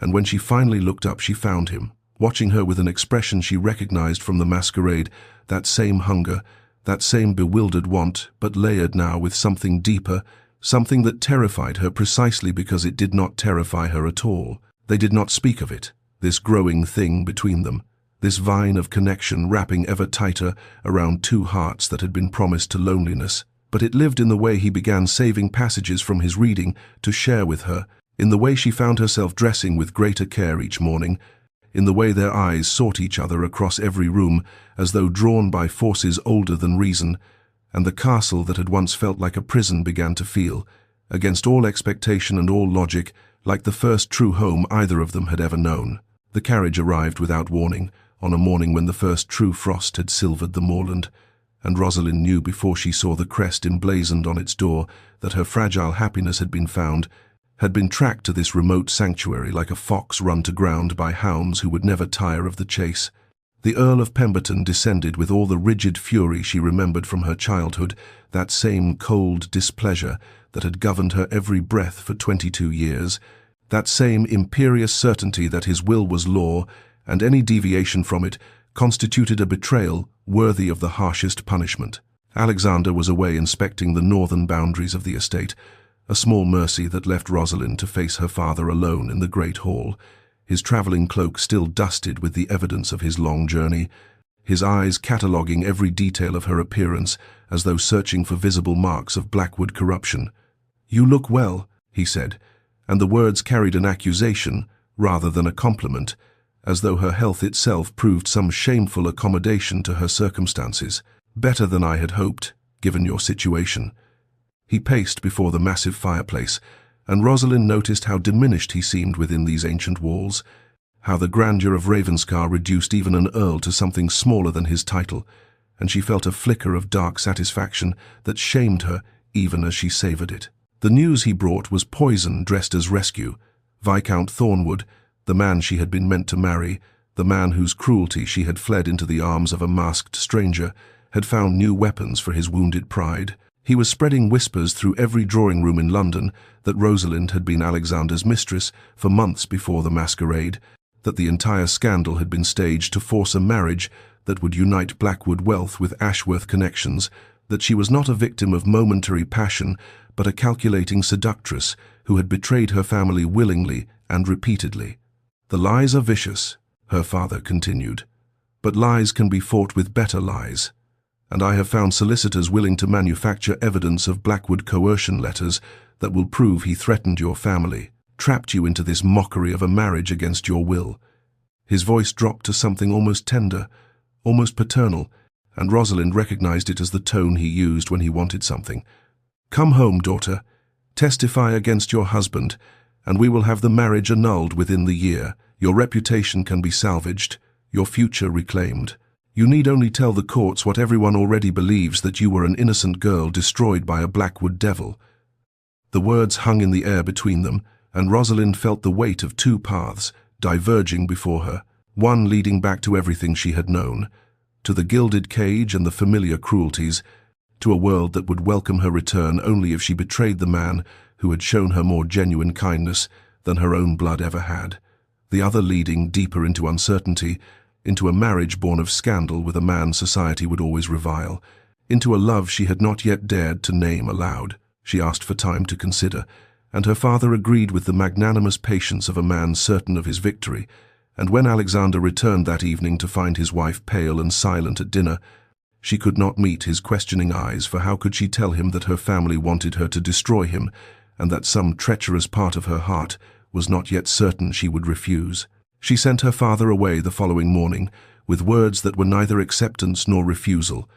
and when she finally looked up she found him, watching her with an expression she recognized from the masquerade, that same hunger, that same bewildered want, but layered now with something deeper, something that terrified her precisely because it did not terrify her at all. They did not speak of it, this growing thing between them, this vine of connection wrapping ever tighter around two hearts that had been promised to loneliness. But it lived in the way he began saving passages from his reading to share with her, in the way she found herself dressing with greater care each morning, in the way their eyes sought each other across every room as though drawn by forces older than reason, and the castle that had once felt like a prison began to feel, against all expectation and all logic, like the first true home either of them had ever known. The carriage arrived without warning, on a morning when the first true frost had silvered the moorland, and Rosalind knew before she saw the crest emblazoned on its door that her fragile happiness had been found, had been tracked to this remote sanctuary like a fox run to ground by hounds who would never tire of the chase. The Earl of Pemberton descended with all the rigid fury she remembered from her childhood, that same cold displeasure that had governed her every breath for 22 years, that same imperious certainty that his will was law, and any deviation from it constituted a betrayal worthy of the harshest punishment. Alexander was away inspecting the northern boundaries of the estate, a small mercy that left Rosalind to face her father alone in the great hall, his travelling cloak still dusted with the evidence of his long journey, his eyes cataloguing every detail of her appearance as though searching for visible marks of Blackwood corruption. "You look well," he said, and the words carried an accusation rather than a compliment, as though her health itself proved some shameful accommodation to her circumstances. "Better than I had hoped, given your situation." He paced before the massive fireplace, and Rosalind noticed how diminished he seemed within these ancient walls, how the grandeur of Ravenscar reduced even an earl to something smaller than his title, and she felt a flicker of dark satisfaction that shamed her even as she savoured it. The news he brought was poison dressed as rescue. Viscount Thornwood, the man she had been meant to marry, the man whose cruelty she had fled into the arms of a masked stranger, had found new weapons for his wounded pride. He was spreading whispers through every drawing-room in London that Rosalind had been Alexander's mistress for months before the masquerade, that the entire scandal had been staged to force a marriage that would unite Blackwood wealth with Ashworth connections, that she was not a victim of momentary passion, but a calculating seductress who had betrayed her family willingly and repeatedly. "The lies are vicious," her father continued, "but lies can be fought with better lies. And I have found solicitors willing to manufacture evidence of Blackwood coercion letters that will prove he threatened your family, trapped you into this mockery of a marriage against your will." His voice dropped to something almost tender, almost paternal, and Rosalind recognized it as the tone he used when he wanted something. "Come home, daughter. Testify against your husband, and we will have the marriage annulled within the year. Your reputation can be salvaged, your future reclaimed. You need only tell the courts what everyone already believes, that you were an innocent girl destroyed by a Blackwood devil." The words hung in the air between them, and Rosalind felt the weight of two paths diverging before her, one leading back to everything she had known, to the gilded cage and the familiar cruelties, to a world that would welcome her return only if she betrayed the man who had shown her more genuine kindness than her own blood ever had, the other leading deeper into uncertainty, into a marriage born of scandal with a man society would always revile, into a love she had not yet dared to name aloud. She asked for time to consider, and her father agreed with the magnanimous patience of a man certain of his victory, and when Alexander returned that evening to find his wife pale and silent at dinner, she could not meet his questioning eyes, for how could she tell him that her family wanted her to destroy him, and that some treacherous part of her heart was not yet certain she would refuse? She sent her father away the following morning with words that were neither acceptance nor refusal,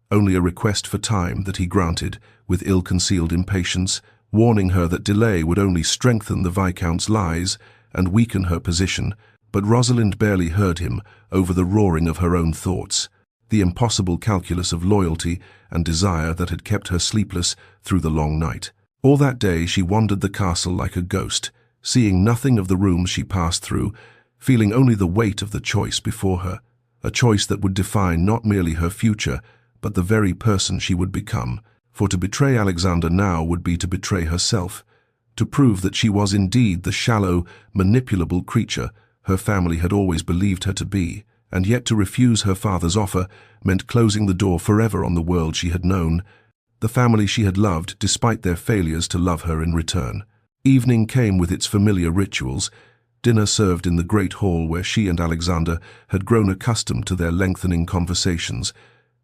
only a request for time that he granted with ill-concealed impatience, warning her that delay would only strengthen the Viscount's lies and weaken her position, But Rosalind barely heard him over the roaring of her own thoughts, the impossible calculus of loyalty and desire that had kept her sleepless through the long night. All that day she wandered the castle like a ghost, seeing nothing of the rooms she passed through, feeling only the weight of the choice before her, a choice that would define not merely her future, but the very person she would become. For to betray Alexander now would be to betray herself, to prove that she was indeed the shallow, manipulable creature her family had always believed her to be, and yet to refuse her father's offer meant closing the door forever on the world she had known, the family she had loved despite their failures to love her in return. Evening came with its familiar rituals, dinner served in the great hall where she and Alexander had grown accustomed to their lengthening conversations.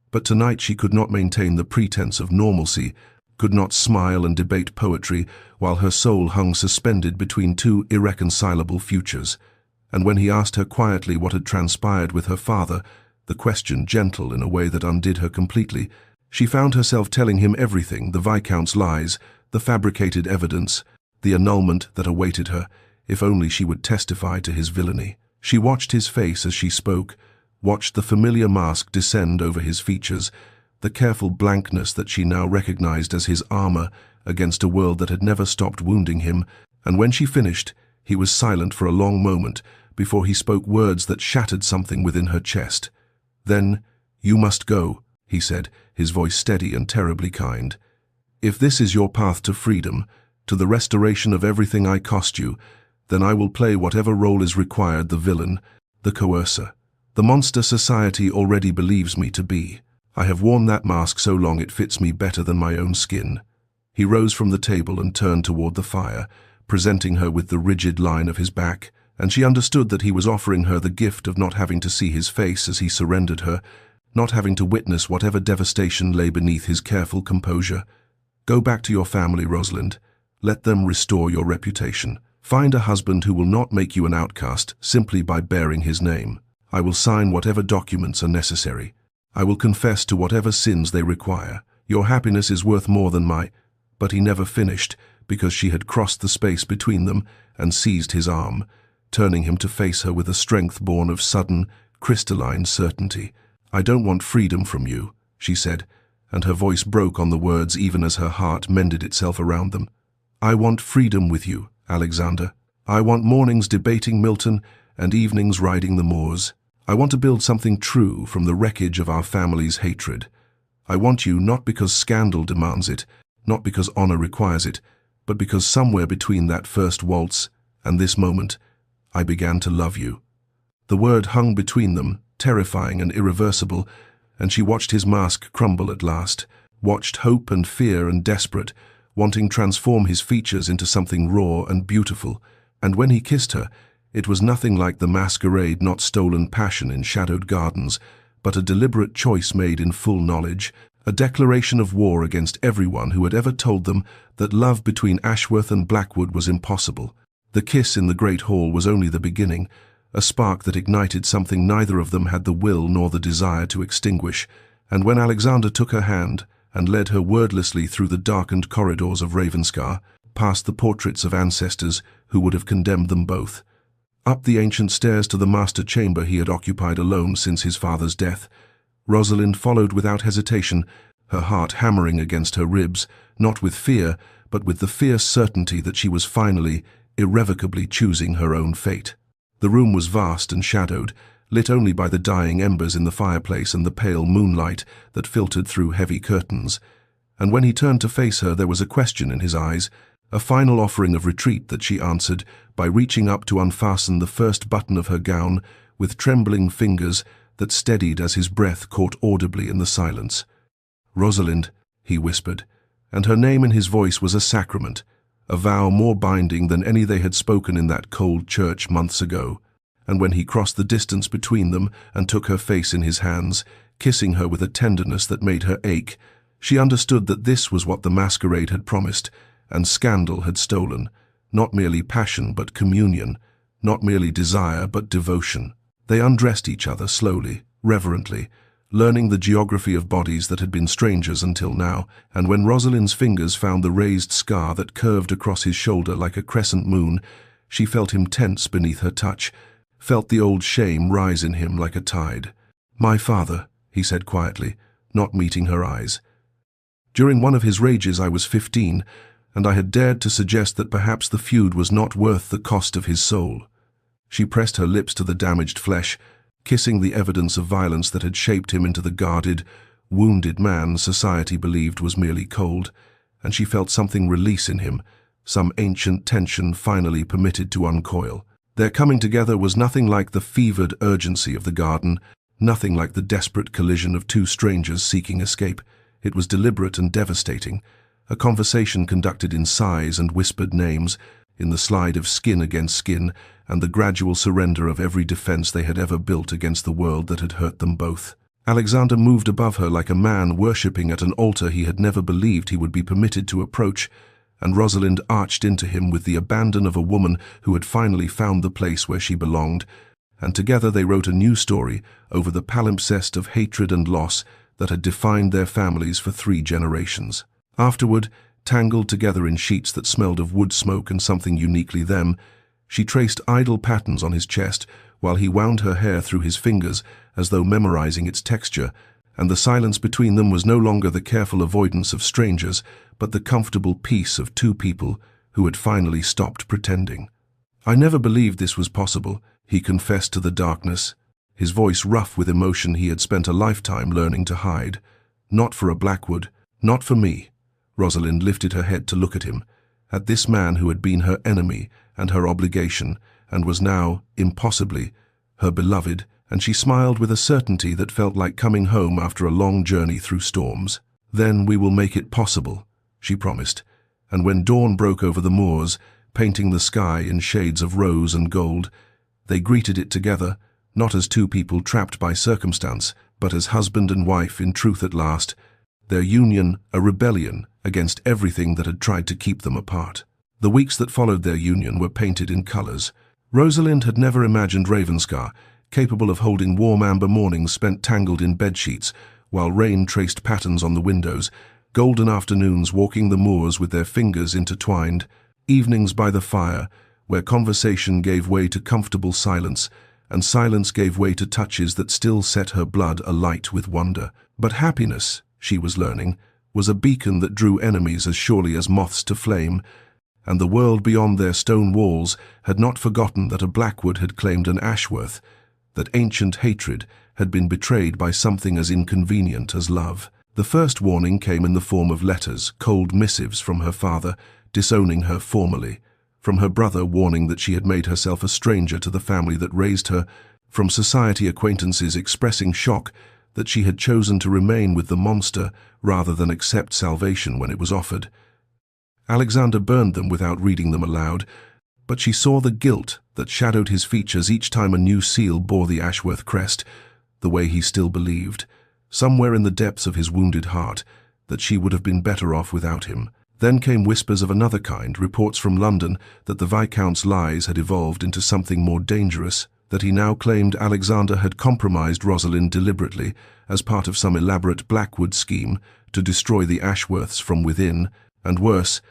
But tonight she could not maintain the pretense of normalcy, could not smile and debate poetry while her soul hung suspended between two irreconcilable futures. And when he asked her quietly what had transpired with her father, the question gentle in a way that undid her completely, she found herself telling him everything, the Viscount's lies, the fabricated evidence, the annulment that awaited her, if only she would testify to his villainy. She watched his face as she spoke, watched the familiar mask descend over his features, the careful blankness that she now recognized as his armor against a world that had never stopped wounding him, and when she finished, he was silent for a long moment before he spoke words that shattered something within her chest. Then, "You must go," he said, his voice steady and terribly kind. "If this is your path to freedom, to the restoration of everything I cost you, then I will play whatever role is required, the villain, the coercer, the monster society already believes me to be. I have worn that mask so long it fits me better than my own skin." He rose from the table and turned toward the fire, presenting her with the rigid line of his back, and she understood that he was offering her the gift of not having to see his face as he surrendered her, not having to witness whatever devastation lay beneath his careful composure. "Go back to your family, Rosalind. Let them restore your reputation. Find a husband who will not make you an outcast simply by bearing his name. I will sign whatever documents are necessary. I will confess to whatever sins they require. Your happiness is worth more than my—" But he never finished, because she had crossed the space between them and seized his arm, turning him to face her with a strength born of sudden, crystalline certainty. "I don't want freedom from you," she said, and her voice broke on the words even as her heart mended itself around them. "I want freedom with you, Alexander. I want mornings debating Milton and evenings riding the moors. I want to build something true from the wreckage of our family's hatred. I want you not because scandal demands it, not because honor requires it, but because somewhere between that first waltz and this moment, I began to love you." The word hung between them, terrifying and irreversible, and she watched his mask crumble at last, watched hope and fear and desperate, wanting to transform his features into something raw and beautiful. And when he kissed her, it was nothing like the masquerade, not stolen passion in shadowed gardens, but a deliberate choice made in full knowledge, a declaration of war against everyone who had ever told them that love between Ashworth and Blackwood was impossible. The kiss in the great hall was only the beginning, a spark that ignited something neither of them had the will nor the desire to extinguish, and when Alexander took her hand and led her wordlessly through the darkened corridors of Ravenscar, past the portraits of ancestors who would have condemned them both, up the ancient stairs to the master chamber he had occupied alone since his father's death, Rosalind followed without hesitation, her heart hammering against her ribs, not with fear, but with the fierce certainty that she was finally, irrevocably choosing her own fate. The room was vast and shadowed, lit only by the dying embers in the fireplace and the pale moonlight that filtered through heavy curtains. And when he turned to face her, there was a question in his eyes, a final offering of retreat that she answered by reaching up to unfasten the first button of her gown with trembling fingers that steadied as his breath caught audibly in the silence. "Rosalind," he whispered, and her name in his voice was a sacrament, a vow more binding than any they had spoken in that cold church months ago. And when he crossed the distance between them and took her face in his hands, kissing her with a tenderness that made her ache, she understood that this was what the masquerade had promised, and scandal had stolen, not merely passion but communion, not merely desire but devotion. They undressed each other slowly, reverently, learning the geography of bodies that had been strangers until now, and when Rosalind's fingers found the raised scar that curved across his shoulder like a crescent moon, she felt him tense beneath her touch, felt the old shame rise in him like a tide. "My father," he said quietly, not meeting her eyes. During one of his rages I was 15, and I had dared to suggest that perhaps the feud was not worth the cost of his soul. She pressed her lips to the damaged flesh, kissing the evidence of violence that had shaped him into the guarded, wounded man society believed was merely cold, and she felt something release in him, some ancient tension finally permitted to uncoil. Their coming together was nothing like the fevered urgency of the garden, nothing like the desperate collision of two strangers seeking escape. It was deliberate and devastating, a conversation conducted in sighs and whispered names, in the slide of skin against skin, and the gradual surrender of every defense they had ever built against the world that had hurt them both. Alexander moved above her like a man worshipping at an altar he had never believed he would be permitted to approach, and Rosalind arched into him with the abandon of a woman who had finally found the place where she belonged, and together they wrote a new story over the palimpsest of hatred and loss that had defined their families for 3 generations. Afterward, tangled together in sheets that smelled of wood smoke and something uniquely them, she traced idle patterns on his chest while he wound her hair through his fingers as though memorizing its texture, and the silence between them was no longer the careful avoidance of strangers, but the comfortable peace of 2 people who had finally stopped pretending. "I never believed this was possible," he confessed to the darkness, his voice rough with emotion he had spent a lifetime learning to hide. "Not for a Blackwood, not for me." Rosalind lifted her head to look at him, at this man who had been her enemy and her obligation, and was now, impossibly, her beloved, and she smiled with a certainty that felt like coming home after a long journey through storms. "Then we will make it possible," she promised, and when dawn broke over the moors, painting the sky in shades of rose and gold, they greeted it together, not as 2 people trapped by circumstance, but as husband and wife in truth at last, their union a rebellion against everything that had tried to keep them apart. The weeks that followed their union were painted in colors. Rosalind had never imagined Ravenscar capable of holding warm amber mornings spent tangled in bedsheets, while rain traced patterns on the windows, golden afternoons walking the moors with their fingers intertwined, evenings by the fire, where conversation gave way to comfortable silence, and silence gave way to touches that still set her blood alight with wonder. But happiness, she was learning, was a beacon that drew enemies as surely as moths to flame, and the world beyond their stone walls had not forgotten that a Blackwood had claimed an Ashworth, that ancient hatred had been betrayed by something as inconvenient as love. The first warning came in the form of letters, cold missives from her father, disowning her formally, from her brother warning that she had made herself a stranger to the family that raised her, from society acquaintances expressing shock that she had chosen to remain with the monster rather than accept salvation when it was offered. Alexander burned them without reading them aloud, but she saw the guilt that shadowed his features each time a new seal bore the Ashworth crest, the way he still believed, somewhere in the depths of his wounded heart, that she would have been better off without him. Then came whispers of another kind, reports from London that the Viscount's lies had evolved into something more dangerous, that he now claimed Alexander had compromised Rosalind deliberately as part of some elaborate Blackwood scheme to destroy the Ashworths from within, and worse,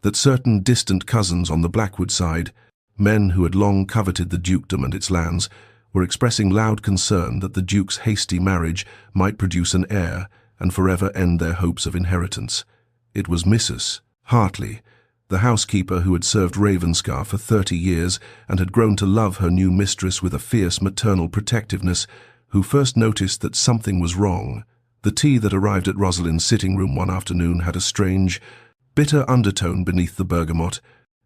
that certain distant cousins on the Blackwood side, men who had long coveted the dukedom and its lands, were expressing loud concern that the Duke's hasty marriage might produce an heir and forever end their hopes of inheritance. It was Mrs. Hartley, the housekeeper who had served Ravenscar for 30 years and had grown to love her new mistress with a fierce maternal protectiveness, who first noticed that something was wrong. The tea that arrived at Rosalind's sitting room one afternoon had a strange, bitter undertone beneath the bergamot,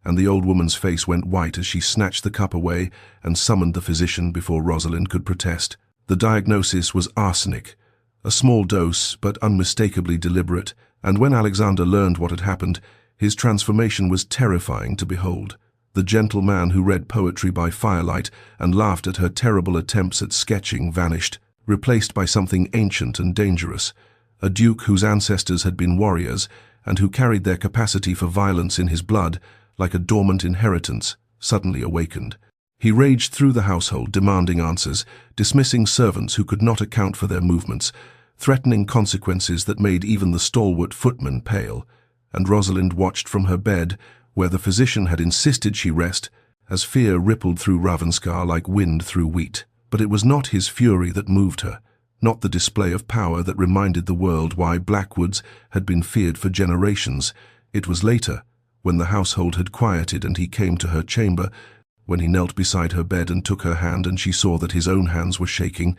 and the old woman's face went white as she snatched the cup away and summoned the physician before Rosalind could protest. The diagnosis was arsenic, a small dose but unmistakably deliberate, and when Alexander learned what had happened, his transformation was terrifying to behold. The gentle man who read poetry by firelight and laughed at her terrible attempts at sketching vanished, replaced by something ancient and dangerous, a duke whose ancestors had been warriors and who carried their capacity for violence in his blood like a dormant inheritance, suddenly awakened. He raged through the household, demanding answers, dismissing servants who could not account for their movements, threatening consequences that made even the stalwart footman pale, and Rosalind watched from her bed, where the physician had insisted she rest, as fear rippled through Ravenskar like wind through wheat. But it was not his fury that moved her, not the display of power that reminded the world why Blackwoods had been feared for generations. It was later, when the household had quieted and he came to her chamber, when he knelt beside her bed and took her hand and she saw that his own hands were shaking,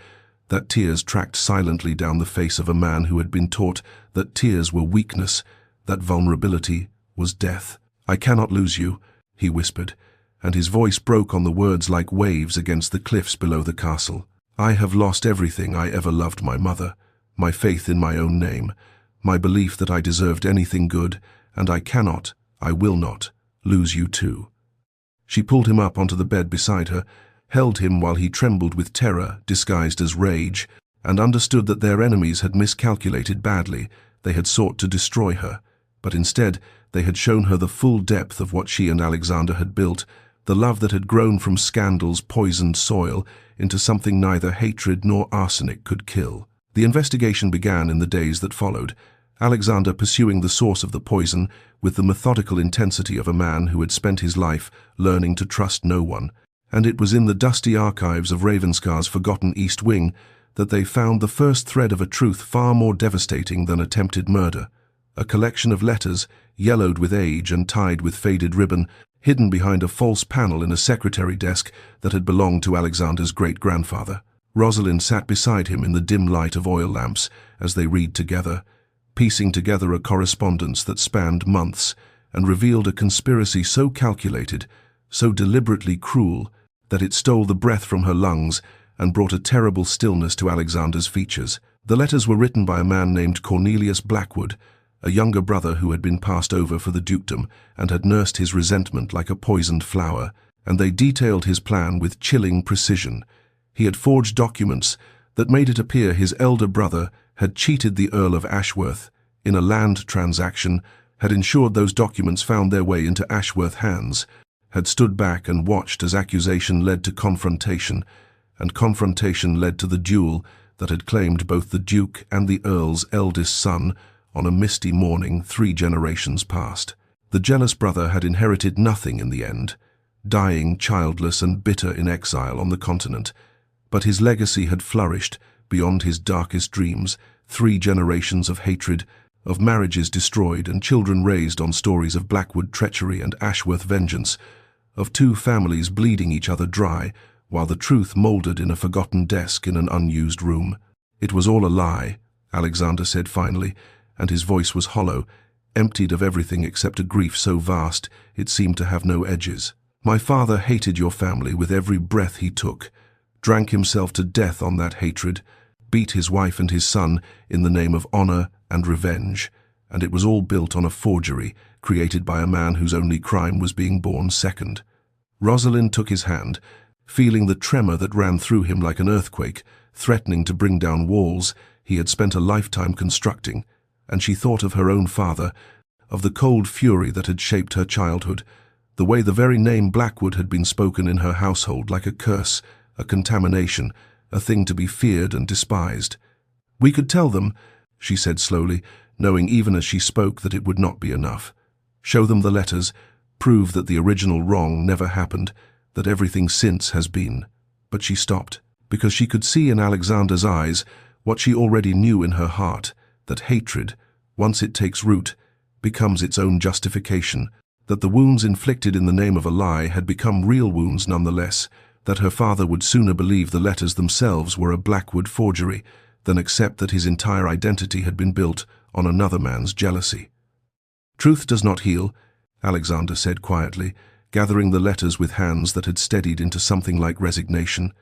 that tears tracked silently down the face of a man who had been taught that tears were weakness, that vulnerability was death. "I cannot lose you," he whispered, and his voice broke on the words like waves against the cliffs below the castle. "I have lost everything I ever loved, my mother, my faith in my own name, my belief that I deserved anything good, and I will not, lose you too." She pulled him up onto the bed beside her, held him while he trembled with terror disguised as rage, and understood that their enemies had miscalculated badly. They had sought to destroy her, but instead they had shown her the full depth of what she and Alexander had built, the love that had grown from scandal's poisoned soil into something neither hatred nor arsenic could kill. The investigation began in the days that followed, Alexander pursuing the source of the poison with the methodical intensity of a man who had spent his life learning to trust no one. And it was in the dusty archives of Ravenscar's forgotten East Wing that they found the first thread of a truth far more devastating than attempted murder. A collection of letters, yellowed with age and tied with faded ribbon, hidden behind a false panel in a secretary desk that had belonged to Alexander's great-grandfather. Rosalind sat beside him in the dim light of oil lamps as they read together, piecing together a correspondence that spanned months and revealed a conspiracy so calculated, so deliberately cruel, that it stole the breath from her lungs and brought a terrible stillness to Alexander's features. The letters were written by a man named Cornelius Blackwood, a younger brother who had been passed over for the dukedom and had nursed his resentment like a poisoned flower, and they detailed his plan with chilling precision. He had forged documents that made it appear his elder brother had cheated the Earl of Ashworth in a land transaction, had ensured those documents found their way into Ashworth hands, had stood back and watched as accusation led to confrontation, and confrontation led to the duel that had claimed both the Duke and the Earl's eldest son on a misty morning 3 generations past. The jealous brother had inherited nothing in the end, dying childless and bitter in exile on the continent, but his legacy had flourished beyond his darkest dreams. 3 generations of hatred, of marriages destroyed and children raised on stories of Blackwood treachery and Ashworth vengeance, of 2 families bleeding each other dry, while the truth mouldered in a forgotten desk in an unused room. "It was all a lie," Alexander said finally, and his voice was hollow, emptied of everything except a grief so vast it seemed to have no edges. "My father hated your family with every breath he took, drank himself to death on that hatred, beat his wife and his son in the name of honor and revenge, and it was all built on a forgery created by a man whose only crime was being born second." Rosalind took his hand, feeling the tremor that ran through him like an earthquake, threatening to bring down walls he had spent a lifetime constructing, and she thought of her own father, of the cold fury that had shaped her childhood, the way the very name Blackwood had been spoken in her household like a curse, a contamination, a thing to be feared and despised. "We could tell them," she said slowly, knowing even as she spoke that it would not be enough. "Show them the letters, prove that the original wrong never happened, that everything since has been." But she stopped, because she could see in Alexander's eyes what she already knew in her heart, that hatred, once it takes root, becomes its own justification, that the wounds inflicted in the name of a lie had become real wounds nonetheless, that her father would sooner believe the letters themselves were a Blackwood forgery than accept that his entire identity had been built on another man's jealousy. "Truth does not heal," Alexander said quietly, gathering the letters with hands that had steadied into something like resignation.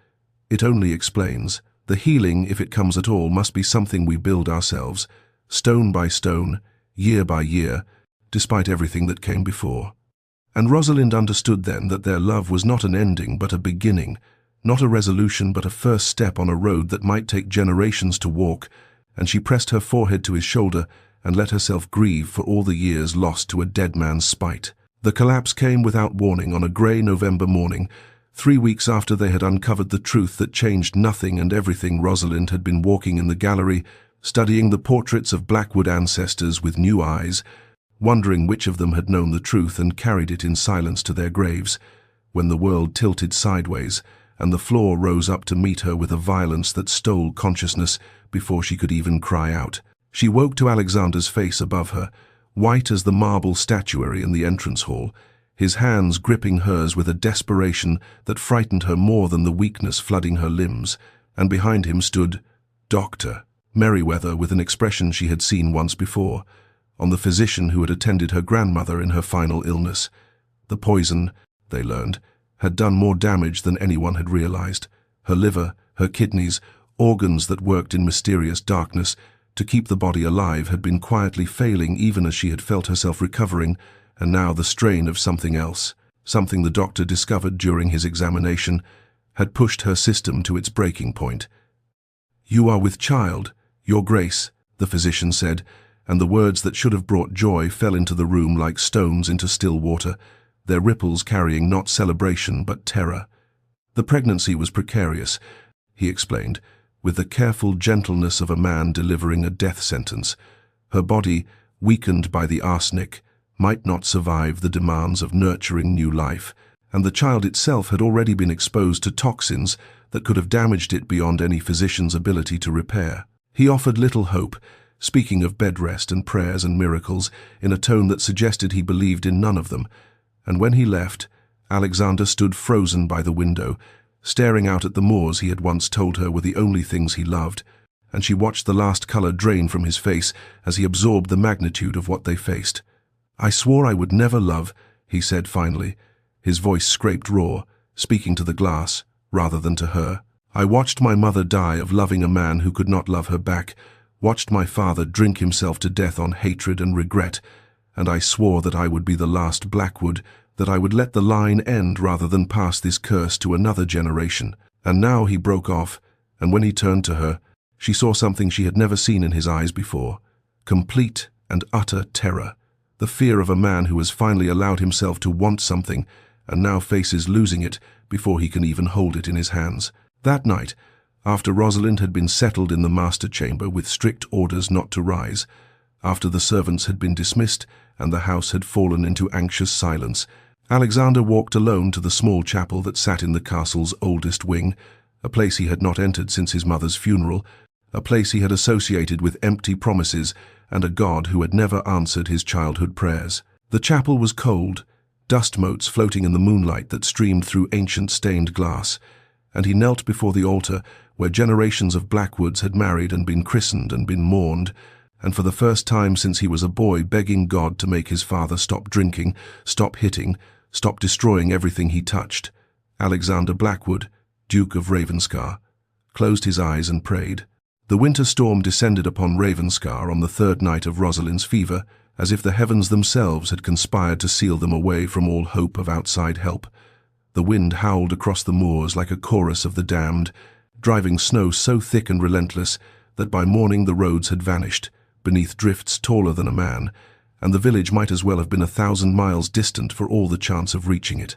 "It only explains. The healing, if it comes at all, must be something we build ourselves, stone by stone, year by year, despite everything that came before." And Rosalind understood then that their love was not an ending but a beginning, not a resolution but a first step on a road that might take generations to walk, and she pressed her forehead to his shoulder and let herself grieve for all the years lost to a dead man's spite. The collapse came without warning on a grey November morning, 3 weeks after they had uncovered the truth that changed nothing and everything. Rosalind had been walking in the gallery, studying the portraits of Blackwood ancestors with new eyes, wondering which of them had known the truth and carried it in silence to their graves. when the world tilted sideways, and the floor rose up to meet her with a violence that stole consciousness before she could even cry out. She woke to Alexander's face above her, white as the marble statuary in the entrance hall, his hands gripping hers with a desperation that frightened her more than the weakness flooding her limbs, and behind him stood Dr. Merriweather with an expression she had seen once before, on the physician who had attended her grandmother in her final illness. The poison, they learned, had done more damage than anyone had realized. Her liver, her kidneys, organs that worked in mysterious darkness to keep the body alive had been quietly failing even as she had felt herself recovering, and now the strain of something else, something the doctor discovered during his examination, had pushed her system to its breaking point. "You are with child, Your Grace," the physician said, and the words that should have brought joy fell into the room like stones into still water, their ripples carrying not celebration but terror. "The pregnancy was precarious," he explained, with the careful gentleness of a man delivering a death sentence. "Her body, weakened by the arsenic, might not survive the demands of nurturing new life, and the child itself had already been exposed to toxins that could have damaged it beyond any physician's ability to repair." He offered little hope, speaking of bed rest and prayers and miracles in a tone that suggested he believed in none of them, and when he left, Alexander stood frozen by the window, staring out at the moors he had once told her were the only things he loved, and she watched the last color drain from his face as he absorbed the magnitude of what they faced. "I swore I would never love," he said finally, his voice scraped raw, speaking to the glass rather than to her. "I watched my mother die of loving a man who could not love her back, watched my father drink himself to death on hatred and regret, and I swore that I would be the last Blackwood, that I would let the line end rather than pass this curse to another generation." And now he broke off, and when he turned to her, she saw something she had never seen in his eyes before: complete and utter terror, the fear of a man who has finally allowed himself to want something and now faces losing it before he can even hold it in his hands. That night, after Rosalind had been settled in the master chamber with strict orders not to rise, after the servants had been dismissed and the house had fallen into anxious silence, Alexander walked alone to the small chapel that sat in the castle's oldest wing, a place he had not entered since his mother's funeral, a place he had associated with empty promises and a God who had never answered his childhood prayers. The chapel was cold, dust motes floating in the moonlight that streamed through ancient stained glass, and he knelt before the altar where generations of Blackwoods had married and been christened and been mourned, and for the first time since he was a boy begging God to make his father stop drinking, stop hitting, stop destroying everything he touched. Alexander Blackwood, Duke of Ravenscar, closed his eyes and prayed. The winter storm descended upon Ravenscar on the third night of Rosalind's fever, as if the heavens themselves had conspired to seal them away from all hope of outside help. The wind howled across the moors like a chorus of the damned, driving snow so thick and relentless that by morning the roads had vanished, beneath drifts taller than a man, and the village might as well have been 1,000 miles distant for all the chance of reaching it.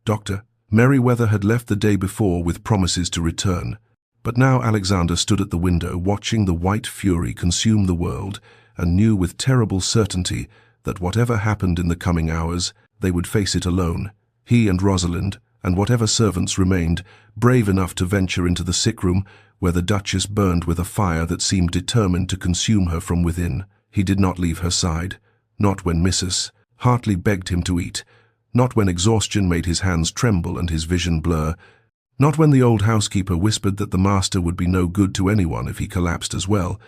Dr. Merriweather had left the day before with promises to return, but now Alexander stood at the window watching the white fury consume the world and knew with terrible certainty that whatever happened in the coming hours, they would face it alone. He and Rosalind, and whatever servants remained, brave enough to venture into the sick room where the Duchess burned with a fire that seemed determined to consume her from within. He did not leave her side, not when Mrs. Hartley begged him to eat, not when exhaustion made his hands tremble and his vision blur, not when the old housekeeper whispered that the master would be no good to anyone if he collapsed as well.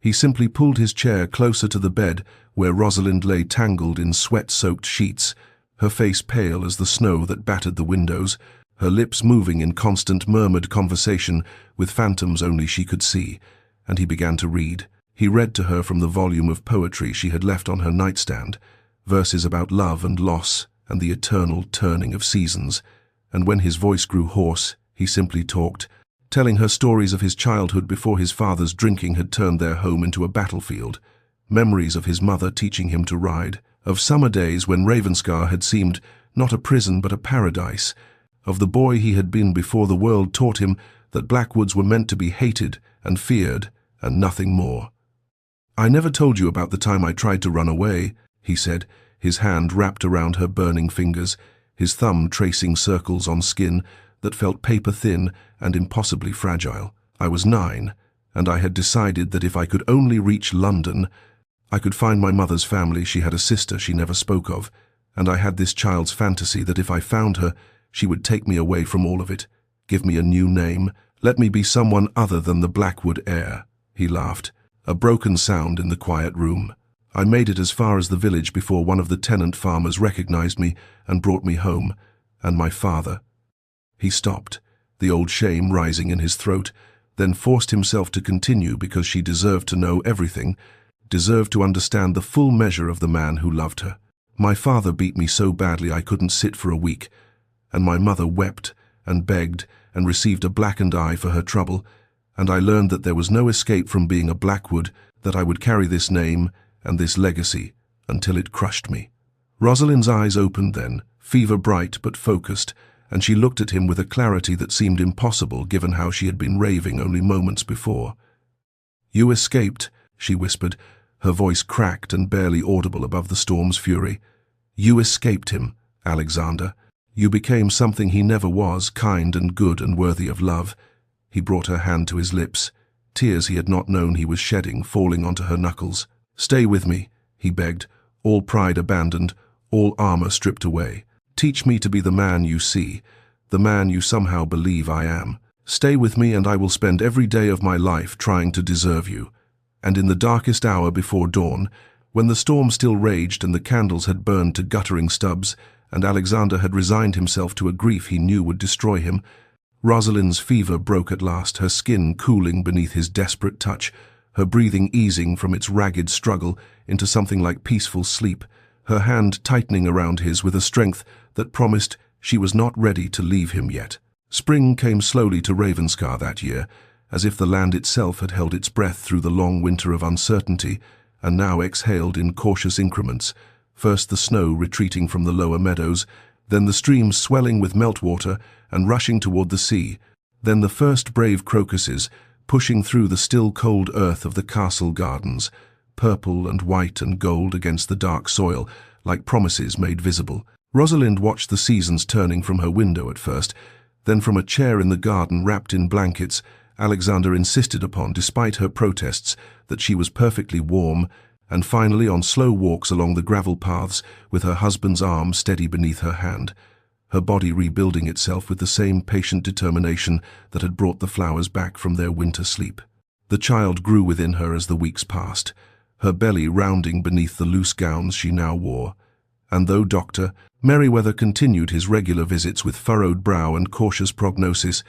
He simply pulled his chair closer to the bed where Rosalind lay tangled in sweat-soaked sheets, her face pale as the snow that battered the windows, her lips moving in constant murmured conversation with phantoms only she could see, and he began to read. He read to her from the volume of poetry she had left on her nightstand, verses about love and loss and the eternal turning of seasons, and when his voice grew hoarse, he simply talked, telling her stories of his childhood before his father's drinking had turned their home into a battlefield, memories of his mother teaching him to ride, of summer days when Ravenscar had seemed not a prison but a paradise, of the boy he had been before the world taught him that Blackwoods were meant to be hated and feared and nothing more. "I never told you about the time I tried to run away," he said, his hand wrapped around her burning fingers, his thumb tracing circles on skin that felt paper-thin and impossibly fragile. I was 9, and I had decided that if I could only reach London, I could find my mother's family. She had a sister she never spoke of, and I had this child's fantasy that if I found her, she would take me away from all of it, give me a new name, let me be someone other than the Blackwood heir. He laughed, a broken sound in the quiet room. I made it as far as the village before one of the tenant farmers recognized me and brought me home, and my father. He stopped, the old shame rising in his throat, then forced himself to continue because she deserved to know everything, deserved to understand the full measure of the man who loved her. My father beat me so badly I couldn't sit for a week, and my mother wept and begged and received a blackened eye for her trouble, and I learned that there was no escape from being a Blackwood, that I would carry this name and this legacy until it crushed me. Rosalind's eyes opened then, fever-bright but focused, and she looked at him with a clarity that seemed impossible given how she had been raving only moments before. "You escaped," she whispered, her voice cracked and barely audible above the storm's fury. "You escaped him, Alexander. You became something he never was, kind and good and worthy of love." He brought her hand to his lips, tears he had not known he was shedding falling onto her knuckles. "Stay with me," he begged, all pride abandoned, all armor stripped away. "Teach me to be the man you see, the man you somehow believe I am. Stay with me and I will spend every day of my life trying to deserve you." And in the darkest hour before dawn, when the storm still raged and the candles had burned to guttering stubs, and Alexander had resigned himself to a grief he knew would destroy him, Rosalind's fever broke at last, her skin cooling beneath his desperate touch, her breathing easing from its ragged struggle into something like peaceful sleep, her hand tightening around his with a strength that promised she was not ready to leave him yet. Spring came slowly to Ravenscar that year, as if the land itself had held its breath through the long winter of uncertainty, and now exhaled in cautious increments, first the snow retreating from the lower meadows, then the streams swelling with meltwater and rushing toward the sea, then the first brave crocuses pushing through the still cold earth of the castle gardens, purple and white and gold against the dark soil, like promises made visible. Rosalind watched the seasons turning from her window at first, then from a chair in the garden wrapped in blankets, Alexander insisted upon, despite her protests, that she was perfectly warm, and finally on slow walks along the gravel paths with her husband's arm steady beneath her hand, her body rebuilding itself with the same patient determination that had brought the flowers back from their winter sleep. The child grew within her as the weeks passed, her belly rounding beneath the loose gowns she now wore, and though Dr. Merriweather continued his regular visits with furrowed brow and cautious prognosis,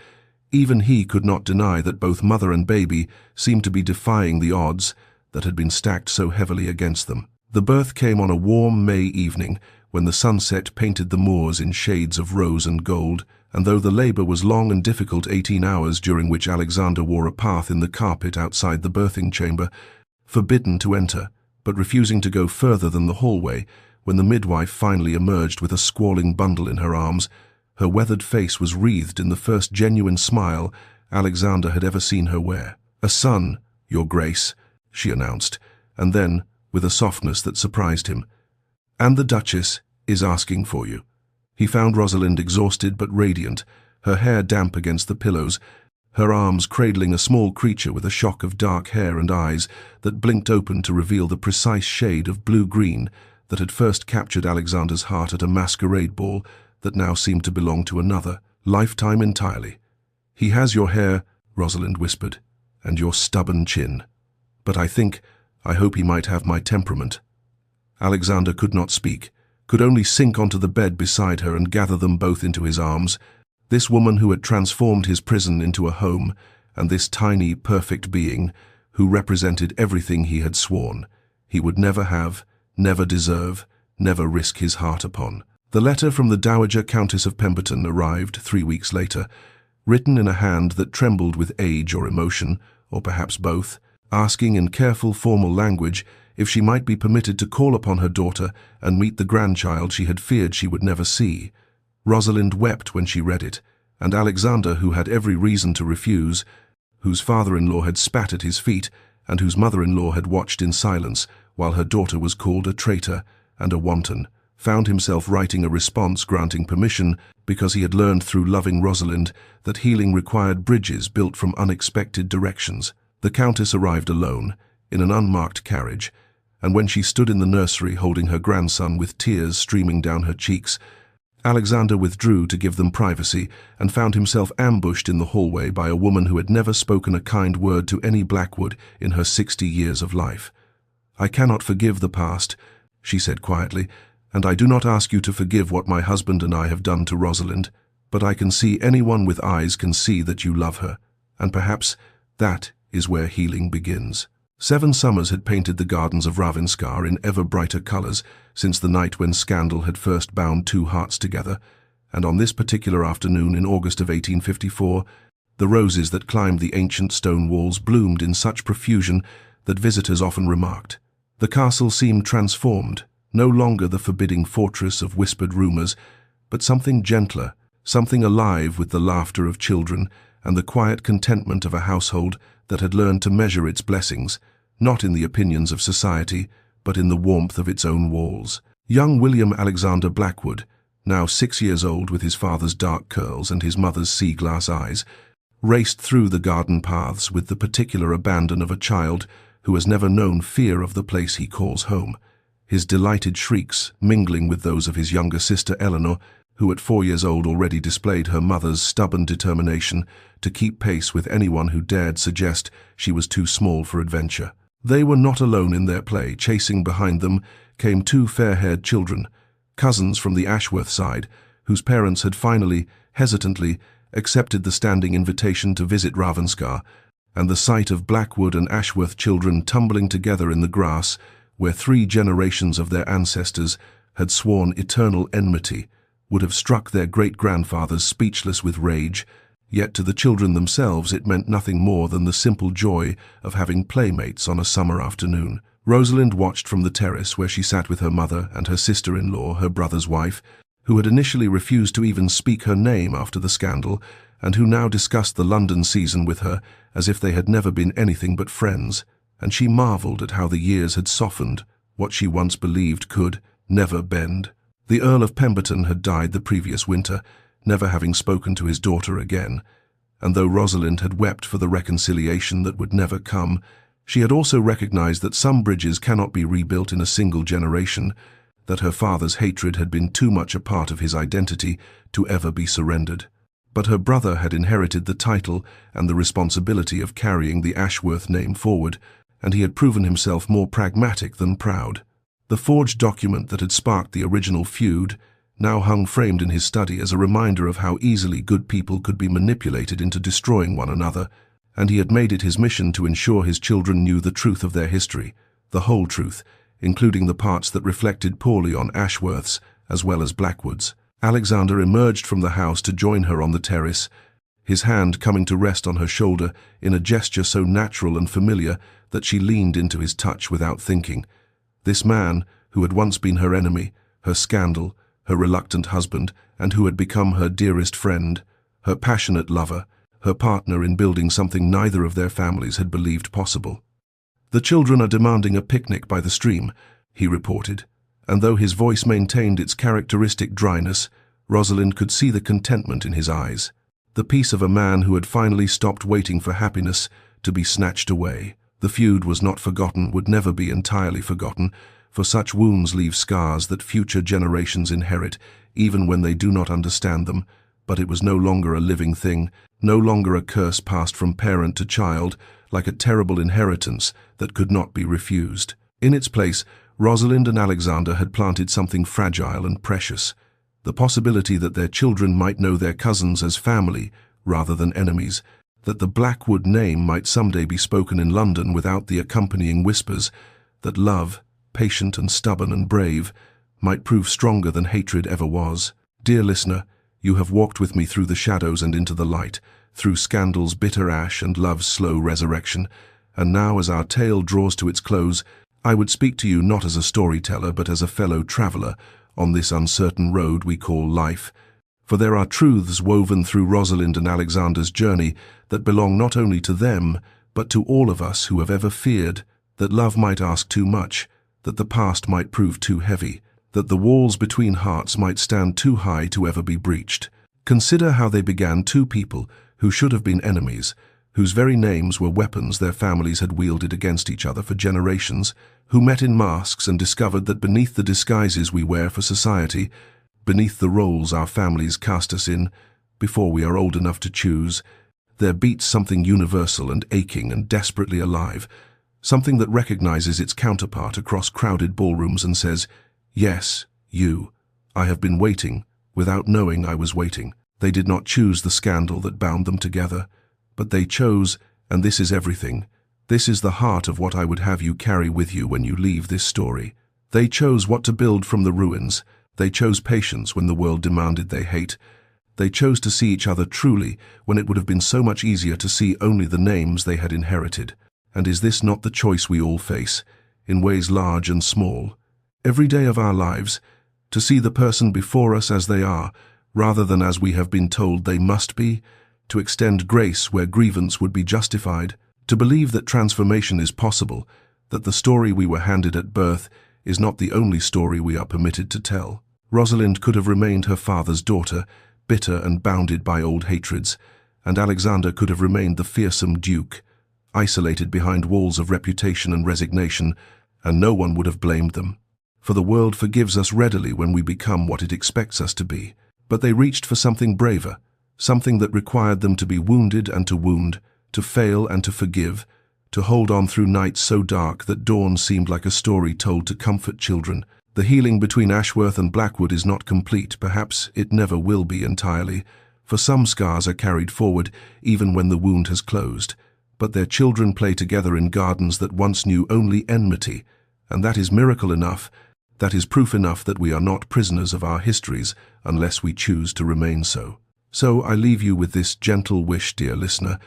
even he could not deny that both mother and baby seemed to be defying the odds that had been stacked so heavily against them. The birth came on a warm May evening, when the sunset painted the moors in shades of rose and gold, and though the labor was long and difficult 18 hours during which Alexander wore a path in the carpet outside the birthing chamber, forbidden to enter, but refusing to go further than the hallway, when the midwife finally emerged with a squalling bundle in her arms, her weathered face was wreathed in the first genuine smile Alexander had ever seen her wear. "A son, Your Grace," she announced, and then, with a softness that surprised him, "And the Duchess is asking for you." He found Rosalind exhausted but radiant, her hair damp against the pillows, her arms cradling a small creature with a shock of dark hair and eyes that blinked open to reveal the precise shade of blue-green that had first captured Alexander's heart at a masquerade ball that now seemed to belong to another lifetime entirely. "He has your hair," Rosalind whispered, "and your stubborn chin. But I hope he might have my temperament." Alexander could not speak, could only sink onto the bed beside her and gather them both into his arms. This woman who had transformed his prison into a home, and this tiny, perfect being who represented everything he had sworn he would never have, never deserve, never risk his heart upon. The letter from the Dowager Countess of Pemberton arrived 3 weeks later, written in a hand that trembled with age or emotion, or perhaps both, asking in careful formal language if she might be permitted to call upon her daughter and meet the grandchild she had feared she would never see. Rosalind wept when she read it, and Alexander, who had every reason to refuse, whose father-in-law had spat at his feet, and whose mother-in-law had watched in silence while her daughter was called a traitor and a wanton, found himself writing a response granting permission because he had learned through loving Rosalind that healing required bridges built from unexpected directions. The Countess arrived alone, in an unmarked carriage, and when she stood in the nursery holding her grandson with tears streaming down her cheeks, Alexander withdrew to give them privacy and found himself ambushed in the hallway by a woman who had never spoken a kind word to any Blackwood in her 60 years of life. "I cannot forgive the past," she said quietly, "and I do not ask you to forgive what my husband and I have done to Rosalind, but I can see anyone with eyes can see that you love her, and perhaps that is where healing begins." 7 summers had painted the gardens of Ravenskar in ever brighter colors since the night when scandal had first bound 2 hearts together, and on this particular afternoon in August of 1854, the roses that climbed the ancient stone walls bloomed in such profusion that visitors often remarked. The castle seemed transformed, no longer the forbidding fortress of whispered rumors, but something gentler, something alive with the laughter of children and the quiet contentment of a household that had learned to measure its blessings, not in the opinions of society, but in the warmth of its own walls. Young William Alexander Blackwood, now 6 years old with his father's dark curls and his mother's sea-glass eyes, raced through the garden paths with the particular abandon of a child who has never known fear of the place he calls home, his delighted shrieks mingling with those of his younger sister Eleanor, who at 4 years old already displayed her mother's stubborn determination to keep pace with anyone who dared suggest she was too small for adventure. They were not alone in their play. Chasing behind them came 2 fair-haired children, cousins from the Ashworth side, whose parents had finally, hesitantly, accepted the standing invitation to visit Ravenskar, and the sight of Blackwood and Ashworth children tumbling together in the grass, where 3 generations of their ancestors had sworn eternal enmity, would have struck their great-grandfathers speechless with rage. Yet to the children themselves it meant nothing more than the simple joy of having playmates on a summer afternoon. Rosalind watched from the terrace where she sat with her mother and her sister-in-law, her brother's wife, who had initially refused to even speak her name after the scandal, and who now discussed the London season with her as if they had never been anything but friends, and she marvelled at how the years had softened what she once believed could never bend. The Earl of Pemberton had died the previous winter, never having spoken to his daughter again, and though Rosalind had wept for the reconciliation that would never come, she had also recognized that some bridges cannot be rebuilt in a single generation, that her father's hatred had been too much a part of his identity to ever be surrendered. But her brother had inherited the title and the responsibility of carrying the Ashworth name forward, and he had proven himself more pragmatic than proud. The forged document that had sparked the original feud now hung framed in his study as a reminder of how easily good people could be manipulated into destroying one another, and he had made it his mission to ensure his children knew the truth of their history, the whole truth, including the parts that reflected poorly on Ashworth's as well as Blackwood's. Alexander emerged from the house to join her on the terrace, his hand coming to rest on her shoulder in a gesture so natural and familiar that she leaned into his touch without thinking. This man, who had once been her enemy, her scandal, her reluctant husband, and who had become her dearest friend, her passionate lover, her partner in building something neither of their families had believed possible. "The children are demanding a picnic by the stream," he reported, and though his voice maintained its characteristic dryness, Rosalind could see the contentment in his eyes, the peace of a man who had finally stopped waiting for happiness to be snatched away. The feud was not forgotten, would never be entirely forgotten, for such wounds leave scars that future generations inherit, even when they do not understand them, but it was no longer a living thing, no longer a curse passed from parent to child, like a terrible inheritance that could not be refused. In its place, Rosalind and Alexander had planted something fragile and precious, the possibility that their children might know their cousins as family rather than enemies, that the Blackwood name might someday be spoken in London without the accompanying whispers, that love, patient and stubborn and brave, might prove stronger than hatred ever was. Dear listener, you have walked with me through the shadows and into the light, through scandal's bitter ash and love's slow resurrection, and now as our tale draws to its close, I would speak to you not as a storyteller but as a fellow traveller on this uncertain road we call life, for there are truths woven through Rosalind and Alexander's journey that belong not only to them, but to all of us who have ever feared that love might ask too much, that the past might prove too heavy, that the walls between hearts might stand too high to ever be breached. Consider how they began, two people who should have been enemies, whose very names were weapons their families had wielded against each other for generations, who met in masks and discovered that beneath the disguises we wear for society, beneath the roles our families cast us in, before we are old enough to choose, there beats something universal and aching and desperately alive, something that recognizes its counterpart across crowded ballrooms and says, "Yes, you, I have been waiting, without knowing I was waiting." They did not choose the scandal that bound them together, but they chose, and this is everything. This is the heart of what I would have you carry with you when you leave this story. They chose what to build from the ruins. They chose patience when the world demanded they hate. They chose to see each other truly when it would have been so much easier to see only the names they had inherited. And is this not the choice we all face, in ways large and small, every day of our lives, to see the person before us as they are, rather than as we have been told they must be, to extend grace where grievance would be justified, to believe that transformation is possible, that the story we were handed at birth is not the only story we are permitted to tell. Rosalind could have remained her father's daughter, bitter and bounded by old hatreds, and Alexander could have remained the fearsome duke, isolated behind walls of reputation and resignation, and no one would have blamed them. For the world forgives us readily when we become what it expects us to be. But they reached for something braver, something that required them to be wounded and to wound, to fail and to forgive, to hold on through nights so dark that dawn seemed like a story told to comfort children. The healing between Ashworth and Blackwood is not complete, perhaps it never will be entirely, for some scars are carried forward even when the wound has closed. But their children play together in gardens that once knew only enmity, and that is miracle enough. That is proof enough that we are not prisoners of our histories unless we choose to remain so. So I leave you with this gentle wish, dear listener,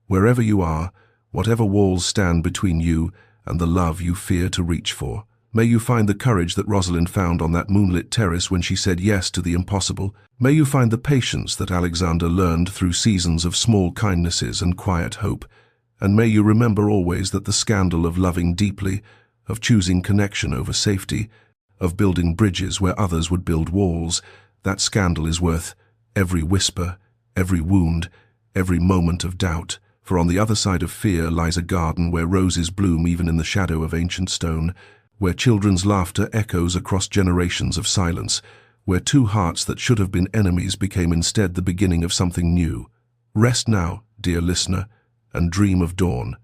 wherever you are, whatever walls stand between you and the love you fear to reach for. May you find the courage that Rosalind found on that moonlit terrace when she said yes to the impossible. May you find the patience that Alexander learned through seasons of small kindnesses and quiet hope. And may you remember always that the scandal of loving deeply, of choosing connection over safety, of building bridges where others would build walls, that scandal is worth every whisper, every wound, every moment of doubt. For on the other side of fear lies a garden where roses bloom even in the shadow of ancient stone, where children's laughter echoes across generations of silence, where two hearts that should have been enemies became instead the beginning of something new. Rest now, dear listener, and dream of dawn.